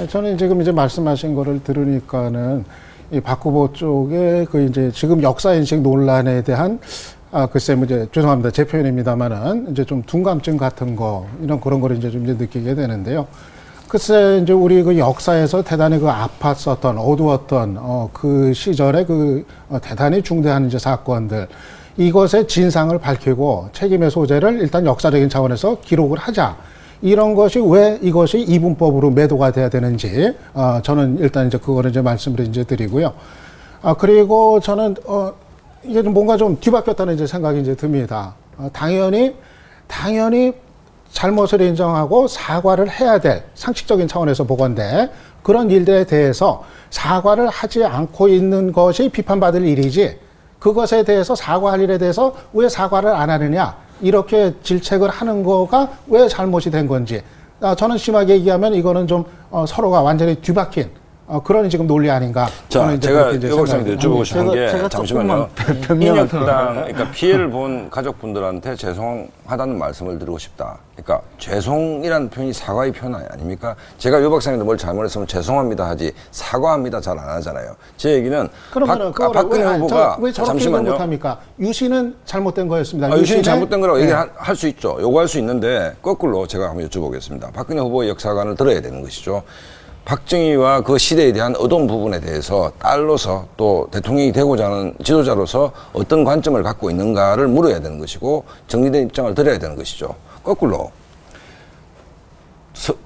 저는 지금 이제 말씀하신 거를 들으니까는 이 박 후보 쪽에 그 이제 지금 역사인식 논란에 대한 글쎄 뭐 이제 죄송합니다. 제 표현입니다만은 이제 좀 둔감증 같은 거 이런 그런 거를 이제 좀 이제 느끼게 되는데요. 글쎄 이제 우리 그 역사에서 대단히 그 아팠었던 어두웠던 그 시절에 그 대단히 중대한 이제 사건들 이것의 진상을 밝히고 책임의 소재를 일단 역사적인 차원에서 기록을 하자. 이런 것이 왜 이것이 이분법으로 매도가 돼야 되는지 저는 일단 이제 그거를 이제 말씀을 이제 드리고요. 그리고 저는 이게 좀 뭔가 좀 뒤바뀌었다는 이제 생각이 이제 듭니다. 당연히 잘못을 인정하고 사과를 해야 될 상식적인 차원에서 보건대 그런 일들에 대해서 사과를 하지 않고 있는 것이 비판받을 일이지 그것에 대해서 사과할 일에 대해서 왜 사과를 안 하느냐 이렇게 질책을 하는 거가 왜 잘못이 된 건지 저는 심하게 얘기하면 이거는 좀 서로가 완전히 뒤바뀐 그런 지금 논리 아닌가. 자, 제가 유 박사님께 여쭤보고 싶은 게 잠시만요. 인혁당 그러니까 피해를 본 가족분들한테 죄송하다는 말씀을 드리고 싶다. 그러니까 죄송이라는 표현이 사과의 표현 아닙니까? 제가 유 박사님도 뭘 잘못했으면 죄송합니다 하지 사과합니다 잘 안 하잖아요. 제 얘기는 박근혜 후보가 왜 저렇게 못합니까? 유신은 잘못된 거였습니다. 유신이 잘못된 거라고 얘기할 수 있죠. 요구할 수 있는데 거꾸로 제가 한번 여쭤보겠습니다. 박근혜 후보의 역사관을 들어야 되는 것이죠. 박정희와 그 시대에 대한 어두운 부분에 대해서 딸로서 또 대통령이 되고자 하는 지도자로서 어떤 관점을 갖고 있는가를 물어야 되는 것이고 정리된 입장을 드려야 되는 것이죠. 거꾸로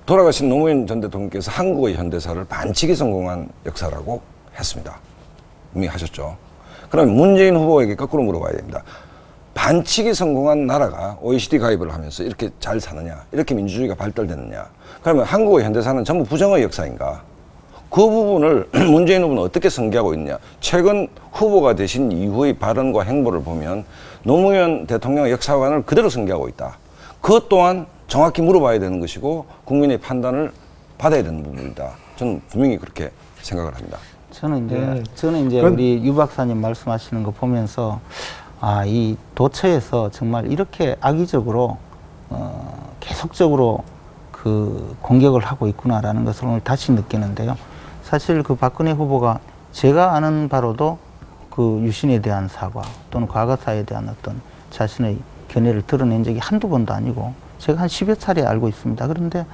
돌아가신 노무현 전 대통령께서 한국의 현대사를 반치기 성공한 역사라고 했습니다. 이미 하셨죠. 그럼 문재인 후보에게 거꾸로 물어봐야 됩니다. 반치기 성공한 나라가 OECD 가입을 하면서 이렇게 잘 사느냐, 이렇게 민주주의가 발달됐느냐. 그러면 한국의 현대사는 전부 부정의 역사인가? 그 부분을 문재인 후보는 어떻게 전개하고 있느냐. 최근 후보가 되신 이후의 발언과 행보를 보면 노무현 대통령의 역사관을 그대로 전개하고 있다. 그것 또한 정확히 물어봐야 되는 것이고 국민의 판단을 받아야 되는 부분이다. 저는 분명히 그렇게 생각을 합니다. 저는 이제 우리 유 박사님 말씀하시는 거 보면서 이 도처에서 정말 이렇게 악의적으로 계속적으로 그 공격을 하고 있구나라는 것을 오늘 다시 느끼는데요. 사실 그 박근혜 후보가 제가 아는 바로도 그 유신에 대한 사과 또는 과거사에 대한 어떤 자신의 견해를 드러낸 적이 한두 번도 아니고 제가 한 10여 차례 알고 있습니다. 그런데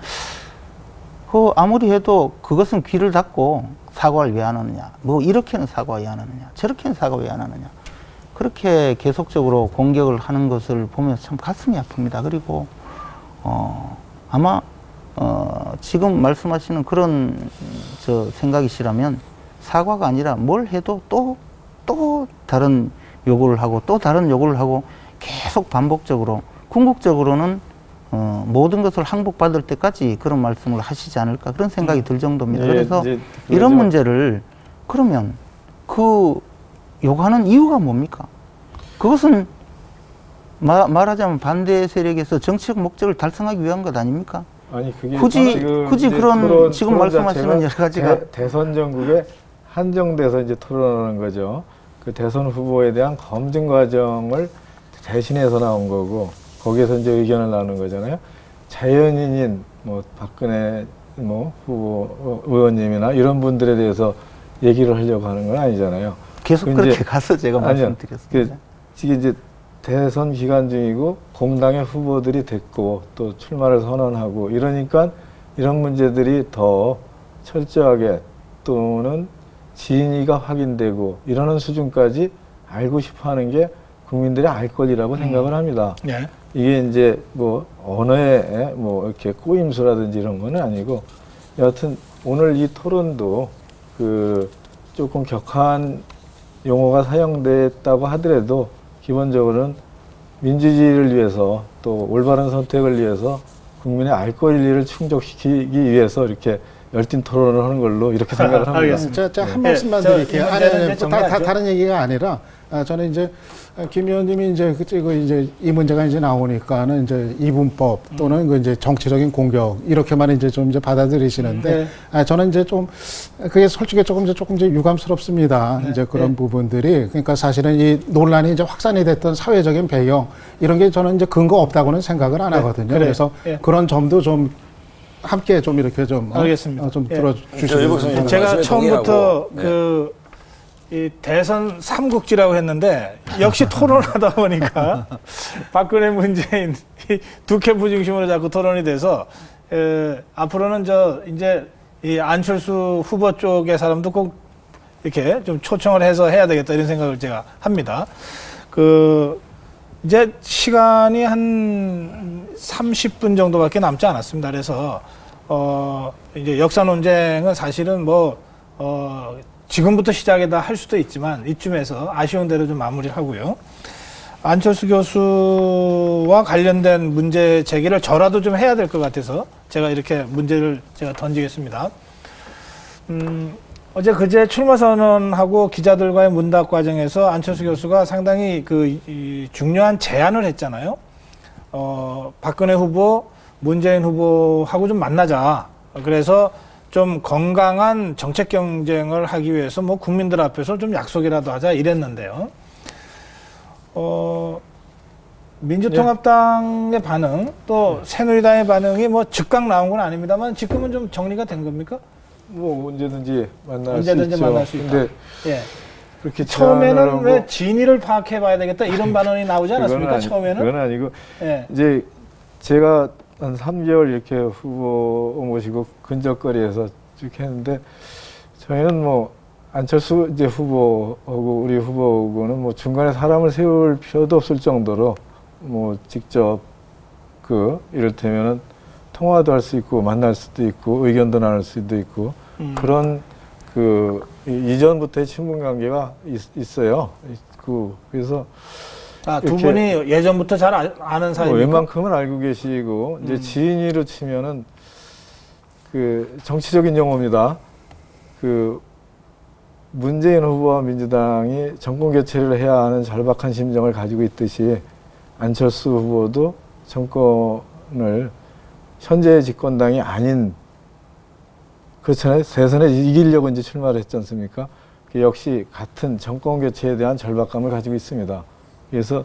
아무리 해도 그것은 귀를 닫고 사과를 왜 안 하느냐. 뭐 이렇게는 사과 왜 안 하느냐. 저렇게는 사과 왜 안 하느냐. 그렇게 계속적으로 공격을 하는 것을 보면서 참 가슴이 아픕니다. 그리고 아마 지금 말씀하시는 그런 생각이시라면 사과가 아니라 뭘 해도 또 다른 요구를 하고 또 다른 요구를 하고 계속 반복적으로 궁극적으로는 모든 것을 항복받을 때까지 그런 말씀을 하시지 않을까 그런 생각이 들 정도입니다. 그래서 이런 문제를 그러면 요구하는 이유가 뭡니까? 그것은 말하자면 반대 세력에서 정치적 목적을 달성하기 위한 것 아닙니까? 아니 그게 굳이 그런 지금 말씀하시는 여러 가지가 대선 전국에 한정돼서 이제 토론하는 거죠. 그 대선 후보에 대한 검증 과정을 대신해서 나온 거고 거기에서 이제 의견을 나누는 거잖아요. 자연인인 뭐 박근혜 후보 의원님이나 이런 분들에 대해서 얘기를 하려고 하는 건 아니잖아요. 계속 그렇게 가서 제가 말씀드렸습니다. 이게 이제 대선 기간 중이고 공당의 후보들이 됐고 또 출마를 선언하고 이러니까 이런 문제들이 더 철저하게 또는 진위가 확인되고 이러는 수준까지 알고 싶어 하는 게 국민들이 알 권리라고 생각을 합니다. 예. 이게 이제 뭐 언어에 뭐 이렇게 꼬임수라든지 이런 거는 아니고 여하튼 오늘 이 토론도 그 조금 격한 용어가 사용됐다고 하더라도 기본적으로는 민주주의를 위해서 또 올바른 선택을 위해서 국민의 알 권리를 충족시키기 위해서 이렇게 열띤 토론을 하는 걸로 이렇게 생각을 합니다. 제가 한 말씀만 예, 드릴게요. 저 아니, 문제는 이제 정리하죠. 다른 얘기가 아니라 저는 이제 김 의원님이 이제 이제 이 문제가 이제 나오니까는 이제 이분법 또는 그 이제 정치적인 공격 이렇게만 이제 좀 이제 받아들이시는데 저는 이제 좀 그게 솔직히 조금 이제 유감스럽습니다. 이제 그런 부분들이 그러니까 사실은 이 논란이 이제 확산이 됐던 사회적인 배경 이런 게 저는 이제 근거 없다고는 생각을 안 하거든요. 그래서 그런 점도 좀 함께 좀 이렇게 좀 알겠습니다. 좀 들어주시면 제가 처음부터 동의하고, 이 대선 삼국지라고 했는데 역시 토론하다 보니까 박근혜 문재인 두 캠프 중심으로 자꾸 토론이 돼서 앞으로는 이제 이 안철수 후보 쪽의 사람도 꼭 이렇게 좀 초청을 해서 해야 되겠다 이런 생각을 제가 합니다. 이제 시간이 한 30분 정도밖에 남지 않았습니다. 그래서 이제 역사 논쟁은 사실은 지금부터 시작이다 할 수도 있지만 이쯤에서 아쉬운 대로 좀 마무리를 하고요. 안철수 교수와 관련된 문제 제기를 저라도 좀 해야 될 것 같아서 제가 이렇게 문제를 제가 던지겠습니다. 어제 그제 출마 선언하고 기자들과의 문답 과정에서 안철수 교수가 상당히 이 중요한 제안을 했잖아요. 박근혜 후보, 문재인 후보하고 좀 만나자. 그래서 좀 건강한 정책 경쟁을 하기 위해서 국민들 앞에서 좀 약속이라도 하자 이랬는데요. 민주통합당의 반응 또 새누리당의 반응이 즉각 나온 건 아닙니다만 지금은 좀 정리가 된 겁니까? 언제든지 만날 언제든지 수 있죠. 만날 수 있다. 근데 예. 그렇게 처음에는 왜 진위를 파악해봐야 되겠다 이런 반응이 나오지 않았습니까? 처음에는? 그건 아니고 예. 이제 제가 한 3개월 이렇게 후보 모시고 근접거리에서 쭉 했는데 저희는 안철수 이제 후보하고 우리 후보하고는 중간에 사람을 세울 필요도 없을 정도로 직접 이를테면은 통화도 할 수 있고 만날 수도 있고 의견도 나눌 수도 있고 그런 이전부터의 친분 관계가 있어요. 그래서 두 분이 예전부터 잘 아는 사이입니까? 웬만큼은 알고 계시고 이제 지인으로 치면은 정치적인 용어입니다. 문재인 후보와 민주당이 정권 교체를 해야 하는 절박한 심정을 가지고 있듯이 안철수 후보도 정권을 현재의 집권당이 아닌 그렇잖아요. 대선에 이기려고 이제 출마를 했지 않습니까? 역시 같은 정권 교체에 대한 절박감을 가지고 있습니다. 그래서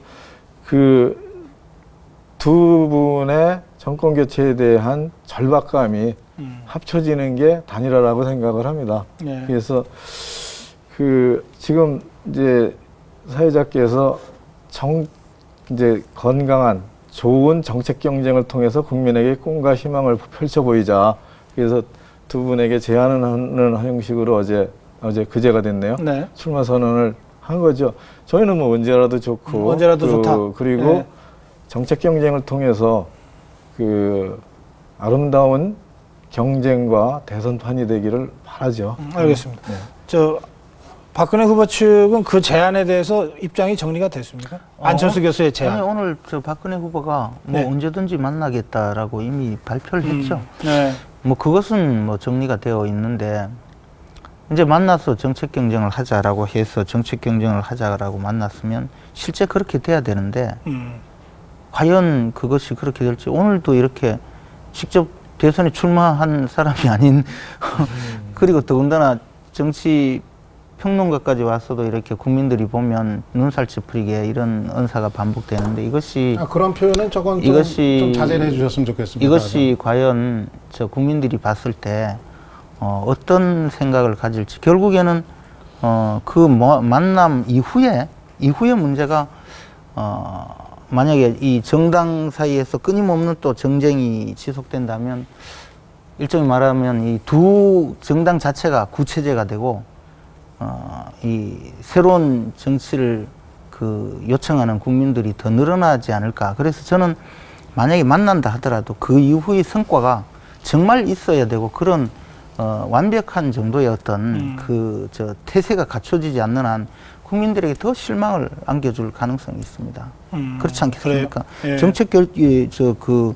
두 분의 정권 교체에 대한 절박감이 합쳐지는 게 단일화라고 생각을 합니다. 네. 그래서 지금 이제 사회자께서 이제 건강한 좋은 정책 경쟁을 통해서 국민에게 꿈과 희망을 펼쳐 보이자. 그래서 두 분에게 제안을 하는 형식으로 어제 그제가 됐네요. 네. 출마 선언을 한 거죠. 저희는 언제라도 좋고 언제라도 좋다. 그리고 네. 정책 경쟁을 통해서 아름다운 경쟁과 대선판이 되기를 바라죠. 알겠습니다. 네. 박근혜 후보 측은 그 제안에 대해서 입장이 정리가 됐습니까? 안철수 교수의 제안. 아니, 오늘 박근혜 후보가 네. 언제든지 만나겠다라고 이미 발표를 했죠. 네. 그것은 정리가 되어 있는데 이제 만나서 정책 경쟁을 하자라고 해서 정책 경쟁을 하자라고 만났으면 실제 그렇게 돼야 되는데 과연 그것이 그렇게 될지 오늘도 이렇게 직접 대선에 출마한 사람이 아닌 그리고 더군다나 정치 평론가까지 왔어도 이렇게 국민들이 보면 눈살 찌푸리게 이런 언사가 반복되는데 이것이 그런 표현은 조금 좀 자제해 주셨으면 좋겠습니다. 이것이 과연 국민들이 봤을 때 어떤 생각을 가질지 결국에는 만남 이후에 문제가 만약에 이 정당 사이에서 끊임없는 또 정쟁이 지속된다면 일종의 말하면 이 두 정당 자체가 구체제가 되고 이 새로운 정치를 그 요청하는 국민들이 더 늘어나지 않을까. 그래서 저는 만약에 만난다 하더라도 그 이후의 성과가 정말 있어야 되고 그런 완벽한 정도의 어떤 태세가 갖춰지지 않는 한 국민들에게 더 실망을 안겨줄 가능성이 있습니다. 그렇지 않겠습니까? 예. 정책 어떤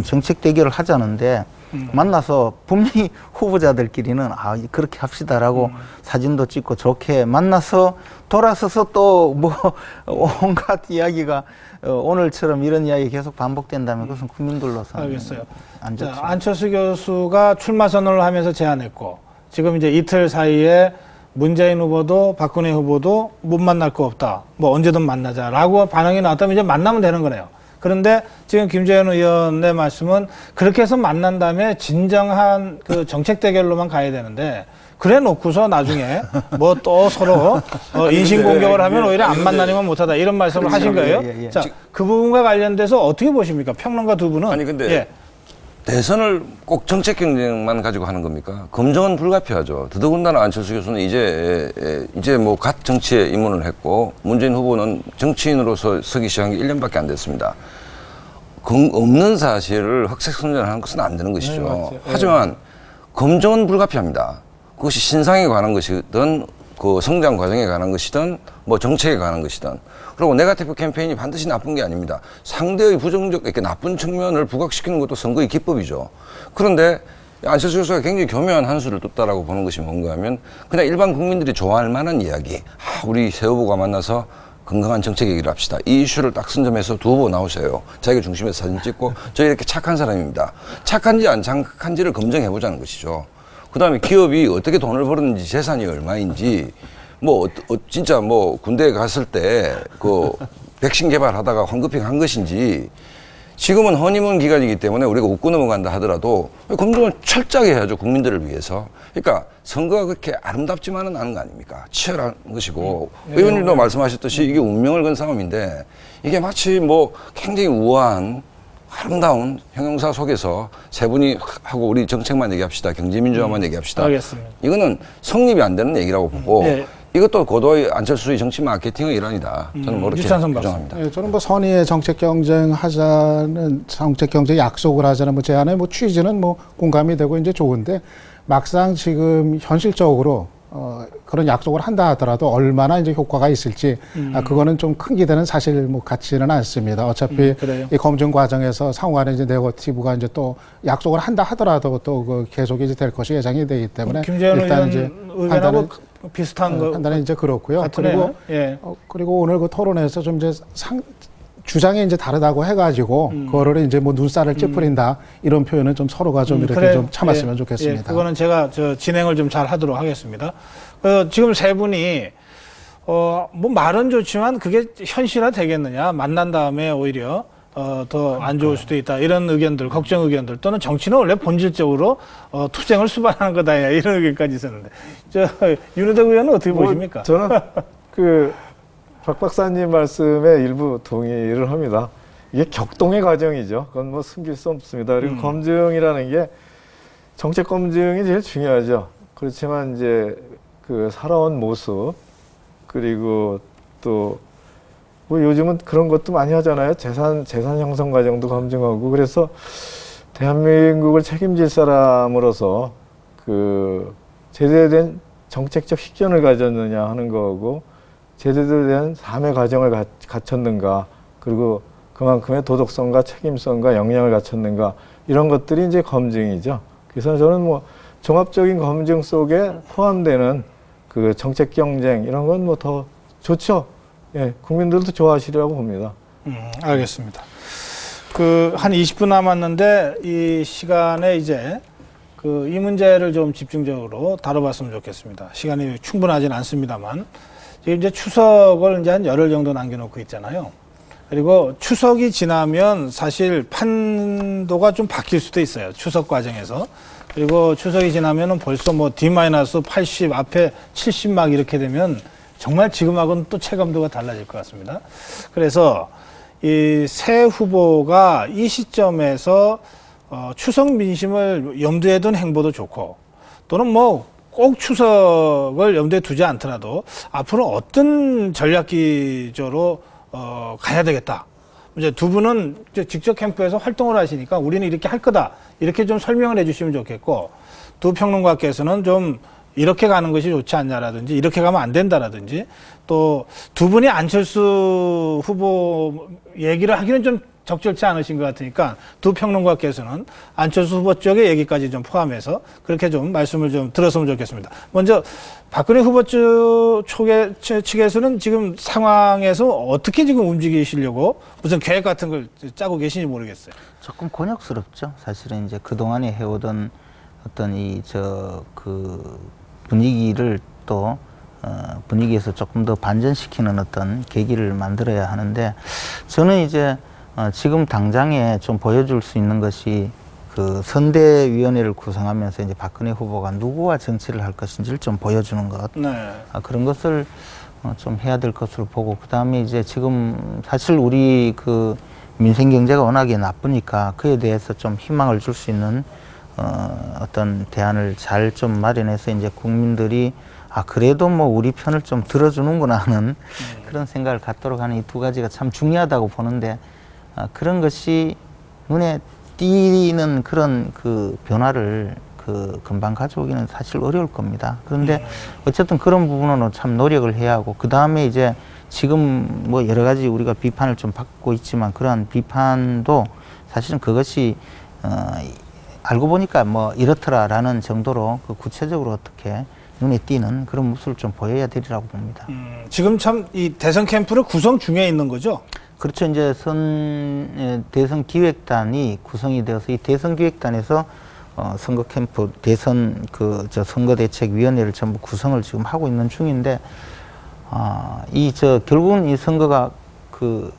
정책 대결을 하자는데 만나서 분명히 후보자들끼리는 그렇게 합시다라고 사진도 찍고 좋게 만나서 돌아서서 또 뭐 온갖 이야기가 오늘처럼 이런 이야기 계속 반복된다면 그것은 국민들로서는 알겠어요. 안 좋죠. 안철수 교수가 출마 선언을 하면서 제안했고 지금 이제 이틀 사이에 문재인 후보도 박근혜 후보도 못 만날 거 없다. 뭐 언제든 만나자라고 반응이 나왔다면 이제 만나면 되는 거네요. 그런데 지금 김재현 의원의 말씀은 그렇게 해서 만난 다음에 진정한 그 정책 대결로만 가야 되는데 그래 놓고서 나중에 뭐 또 서로 인신공격을 하면 오히려 안 만나니면 못하다 이런 말씀을 하신 거예요. 예. 자, 그 부분과 관련돼서 어떻게 보십니까? 평론가 두 분은. 아니 근데 대선을 꼭 정책 경쟁만 가지고 하는 겁니까? 검증은 불가피하죠. 더더군다나 안철수 교수는 이제 뭐 갓 정치에 입문을 했고 문재인 후보는 정치인으로서 서기 시작한 게 1년밖에 안 됐습니다. 없는 사실을 흑색선전하는 것은 안 되는 것이죠. 네, 하지만 검증은 불가피합니다. 그것이 신상에 관한 것이든 그 성장 과정에 관한 것이든 뭐 정책에 관한 것이든 그리고 네거티브 캠페인이 반드시 나쁜 게 아닙니다. 상대의 부정적 이렇게 나쁜 측면을 부각시키는 것도 선거의 기법이죠. 그런데 안철수 교수가 굉장히 교묘한 한 수를 뒀다라고 보는 것이 뭔가 하면 그냥 일반 국민들이 좋아할 만한 이야기. 우리 새 후보가 만나서 건강한 정책 얘기를 합시다. 이 이슈를 딱 선점해서 두 후보 나오세요. 자기가 중심에서 사진 찍고 저 이렇게 착한 사람입니다. 착한지 안 착한지를 검증해보자는 것이죠. 그 다음에 기업이 어떻게 돈을 벌었는지 재산이 얼마인지 뭐 진짜 뭐 군대에 갔을 때 그 백신 개발하다가 황급히 간 것인지 지금은 허니문 기간이기 때문에 우리가 웃고 넘어간다 하더라도 검증을 철저하게 해야죠. 국민들을 위해서. 그러니까 선거가 그렇게 아름답지만은 않은 거 아닙니까? 치열한 것이고 의원님도 말씀하셨듯이 이게 운명을 건 싸움인데 이게 마치 뭐 굉장히 우아한 아름다운 형용사 속에서 세 분이 하고 우리 정책만 얘기합시다. 경제민주화만 얘기합시다. 알겠습니다. 이거는 성립이 안 되는 얘기라고 보고 이것도 고도의 안철수의 정치 마케팅의 일환이다. 저는 뭐 그렇게 규정합니다. 네, 저는 뭐 선의의 정책 경쟁하자는 정책 경쟁 약속을 하자는 뭐 제안의 뭐 취지는 뭐 공감이 되고 이제 좋은데 막상 지금 현실적으로 그런 약속을 한다 하더라도 얼마나 이제 효과가 있을지 그거는 좀 큰 기대는 사실 뭐 같지는 않습니다. 어차피 이 검증 과정에서 상호간에 이제 네거티브가 이제 또 약속을 한다 하더라도 또 그 계속 이제 될 것이 예상이 되기 때문에 김재현 일단 이제 의원하고 비슷한 거 판단은 이제 그렇고요. 그리고 그리고 오늘 그 토론에서 좀 이제 주장이 이제 다르다고 해가지고 그거를 이제 뭐 눈살을 찌푸린다 이런 표현은 좀 서로가 좀 이렇게 좀 참았으면 좋겠습니다. 그거는 제가 진행을 좀 잘 하도록 하겠습니다. 지금 세 분이 뭐 말은 좋지만 그게 현실화 되겠느냐? 만난 다음에 오히려 더 안 좋을 수도 있다. 이런 의견들, 걱정 의견들 또는 정치는 원래 본질적으로 투쟁을 수반하는 거다. 이런 의견까지 있었는데 윤우덕 의원은 어떻게 보십니까? 저는 박 박사님 말씀에 일부 동의를 합니다. 이게 격동의 과정이죠. 그건 뭐 숨길 수 없습니다. 그리고 검증이라는 게 정책 검증이 제일 중요하죠. 그렇지만 이제 그 살아온 모습 그리고 또 뭐 요즘은 그런 것도 많이 하잖아요. 재산 형성 과정도 검증하고 그래서 대한민국을 책임질 사람으로서 그 제대로 된 정책적 식견을 가졌느냐 하는 거고 제대로 된 삶의 과정을 갖췄는가 그리고 그만큼의 도덕성과 책임성과 역량을 갖췄는가 이런 것들이 이제 검증이죠. 그래서 저는 뭐 종합적인 검증 속에 포함되는 그 정책 경쟁 이런 건 뭐 더 좋죠. 예, 국민들도 좋아하시리라고 봅니다. 알겠습니다. 한 20분 남았는데 이 시간에 이제 이 문제를 좀 집중적으로 다뤄봤으면 좋겠습니다. 시간이 충분하진 않습니다만 지금 이제 추석을 이제 한 열흘 정도 남겨놓고 있잖아요. 그리고 추석이 지나면 사실 판도가 좀 바뀔 수도 있어요. 추석 과정에서. 그리고 추석이 지나면은 벌써 뭐 D-80 앞에 70 막 이렇게 되면 정말 지금하고는 또 체감도가 달라질 것 같습니다. 그래서 이 새 후보가 이 시점에서 추석 민심을 염두에 둔 행보도 좋고 또는 뭐 꼭 추석을 염두에 두지 않더라도 앞으로 어떤 전략 기조로 가야 되겠다. 이제 두 분은 이제 직접 캠프에서 활동을 하시니까 우리는 이렇게 할 거다. 이렇게 좀 설명을 해주시면 좋겠고, 두 평론가께서는 좀 이렇게 가는 것이 좋지 않냐라든지 이렇게 가면 안 된다라든지, 또 두 분이 안철수 후보 얘기를 하기는 좀 적절치 않으신 것 같으니까 두 평론가께서는 안철수 후보 쪽의 얘기까지 좀 포함해서 그렇게 좀 말씀을 좀 들었으면 좋겠습니다. 먼저 박근혜 후보 측에서는 지금 상황에서 어떻게 지금 움직이시려고 무슨 계획 같은 걸 짜고 계신지 모르겠어요. 조금 곤욕스럽죠. 사실은 이제 그동안에 해오던 어떤 그 분위기를 또 분위기에서 조금 더 반전시키는 어떤 계기를 만들어야 하는데, 저는 이제 지금 당장에 좀 보여줄 수 있는 것이 그 선대위원회를 구성하면서 이제 박근혜 후보가 누구와 정치를 할 것인지를 좀 보여주는 것. 네. 그런 것을 좀 해야 될 것으로 보고, 그 다음에 이제 지금 사실 우리 그 민생 경제가 워낙에 나쁘니까 그에 대해서 좀 희망을 줄 수 있는 어떤 대안을 잘 좀 마련해서 이제 국민들이 그래도 뭐 우리 편을 좀 들어주는구나 하는 그런 생각을 갖도록 하는 이 두 가지가 참 중요하다고 보는데, 그런 것이 눈에 띄는 그런 그 변화를 금방 가져오기는 사실 어려울 겁니다. 그런데 어쨌든 그런 부분은 참 노력을 해야 하고, 그 다음에 이제 지금 뭐 여러 가지 우리가 비판을 좀 받고 있지만, 그러한 비판도 사실은 그것이 알고 보니까 뭐 이렇더라라는 정도로 그 구체적으로 어떻게 눈에 띄는 그런 모습을 좀 보여야 되리라고 봅니다. 지금 참 이 대선 캠프를 구성 중에 있는 거죠? 그렇죠. 이제 대선 기획단이 구성이 되어서 이 대선 기획단에서 선거 캠프, 대선 선거대책위원회를 전부 구성을 지금 하고 있는 중인데, 결국은 이 선거가 그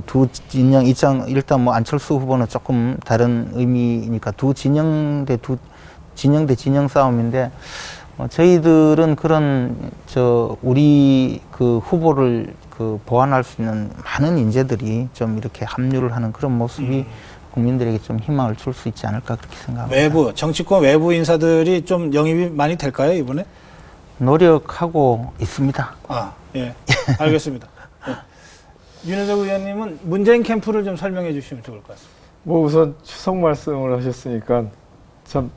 두 진영 일단 뭐 안철수 후보는 조금 다른 의미니까 두 진영 대 진영 싸움인데, 저희들은 그런 우리 그 후보를 보완할 수 있는 많은 인재들이 좀 이렇게 합류를 하는 그런 모습이 국민들에게 좀 희망을 줄 수 있지 않을까 그렇게 생각합니다. 정치권 외부 인사들이 좀 영입이 많이 될까요, 이번에? 노력하고 있습니다. 예. 알겠습니다. 네. 윤여석 의원님은 문재인 캠프를 좀 설명해 주시면 좋을 것 같습니다. 뭐 우선 추석 말씀을 하셨으니까 참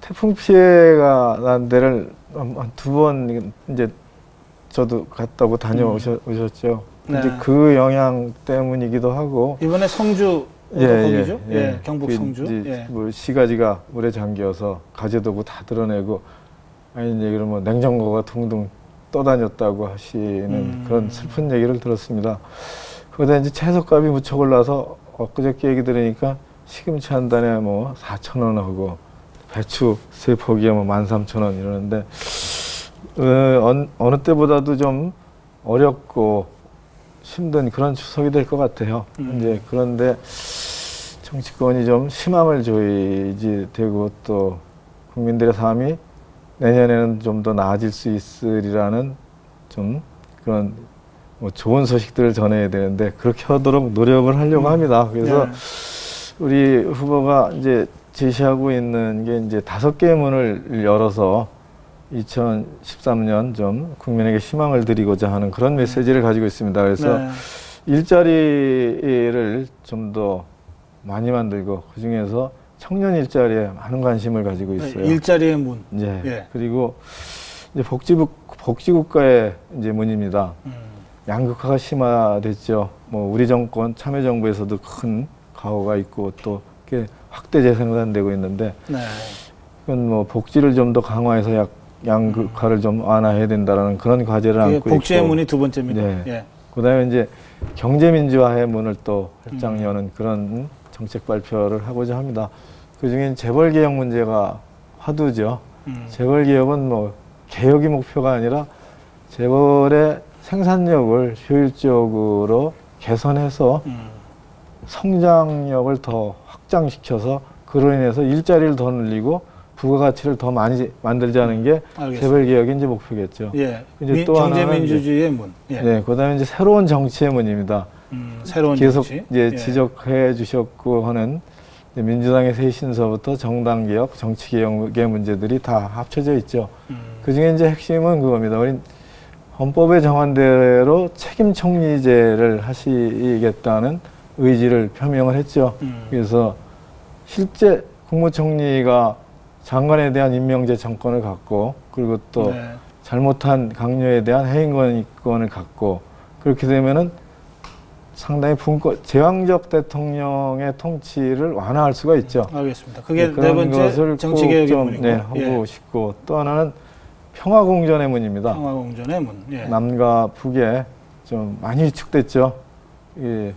태풍 피해가 난 데를 두 번 이제 저도 갔다고 다녀오셨죠. 네. 이제 그 영향 때문이기도 하고, 이번에 성주 거기죠? 예, 경북 성주. 이제 뭐 시가지가 물에 잠겨서 가재도구 다 드러내고, 아니 이제 그러면 냉장고가 둥둥 떠다녔다고 하시는 그런 슬픈 얘기를 들었습니다. 거기다 이제 채소값이 무척 올라서 엊그저께 얘기 들으니까 시금치 한 단에 뭐 4,000원 하고 배추 세 포기에 뭐 13,000원 이러는데, 어느 때보다도 좀 어렵고 힘든 그런 추석이 될 것 같아요. 이제 그런데 정치권이 좀 희망을 줘야지 되고, 또 국민들의 삶이 내년에는 좀 더 나아질 수 있으리라는 좀 그런 뭐 좋은 소식들을 전해야 되는데, 그렇게 하도록 노력을 하려고 합니다. 그래서 우리 후보가 이제 제시하고 있는 게 이제 5개의 문을 열어서 2013년 좀 국민에게 희망을 드리고자 하는 그런 메시지를 가지고 있습니다. 그래서 일자리를 좀 더 많이 만들고, 그 중에서 청년 일자리에 많은 관심을 가지고 있어요. 일자리의 문. 예. 그리고 이제 복지국가의 이제 문입니다. 양극화가 심화됐죠. 뭐 우리 정권 참여정부에서도 큰 가오가 있고 또 이렇게 확대 재생산되고 있는데, 그건 뭐 복지를 좀 더 강화해서 양극화를 좀 완화해야 된다라는 그런 과제를 안고 있고, 복지의 문이 두 번째입니다. 네. 예. 그다음에 이제 경제민주화의 문을 또 활짝 여는 그런 정책 발표를 하고자 합니다. 그중에 재벌개혁 문제가 화두죠. 재벌개혁은 뭐 개혁이 목표가 아니라 재벌의 생산력을 효율적으로 개선해서 성장력을 더 확장시켜서 그로 인해서 일자리를 더 늘리고 부가가치를 더 많이 만들자는 게 재벌개혁의 이제 목표겠죠. 예. 이제 또 경제민주주의의 문. 예. 네. 그다음에 이제 새로운 정치의 문입니다. 새로운 계속 정치. 이제 지적해 주셨고 하는 민주당의 새 신서부터 정당 개혁, 정치 개혁의 문제들이 다 합쳐져 있죠. 그 중에 이제 핵심은 그겁니다. 우리 헌법에 정한 대로 책임 총리제를 하시겠다는 의지를 표명을 했죠. 그래서 실제 국무총리가 장관에 대한 임명제 정권을 갖고, 그리고 또 잘못한 강요에 대한 해임권을 갖고, 그렇게 되면은 상당히 제왕적 대통령의 통치를 완화할 수가 있죠. 알겠습니다. 그게 네 그런 번째 것을 정치개혁의 꼭 문이고. 좀 하고 싶고, 또 하나는 평화공존의 문입니다. 평화공존의 문. 예. 남과 북에 좀 많이 위축됐죠. 이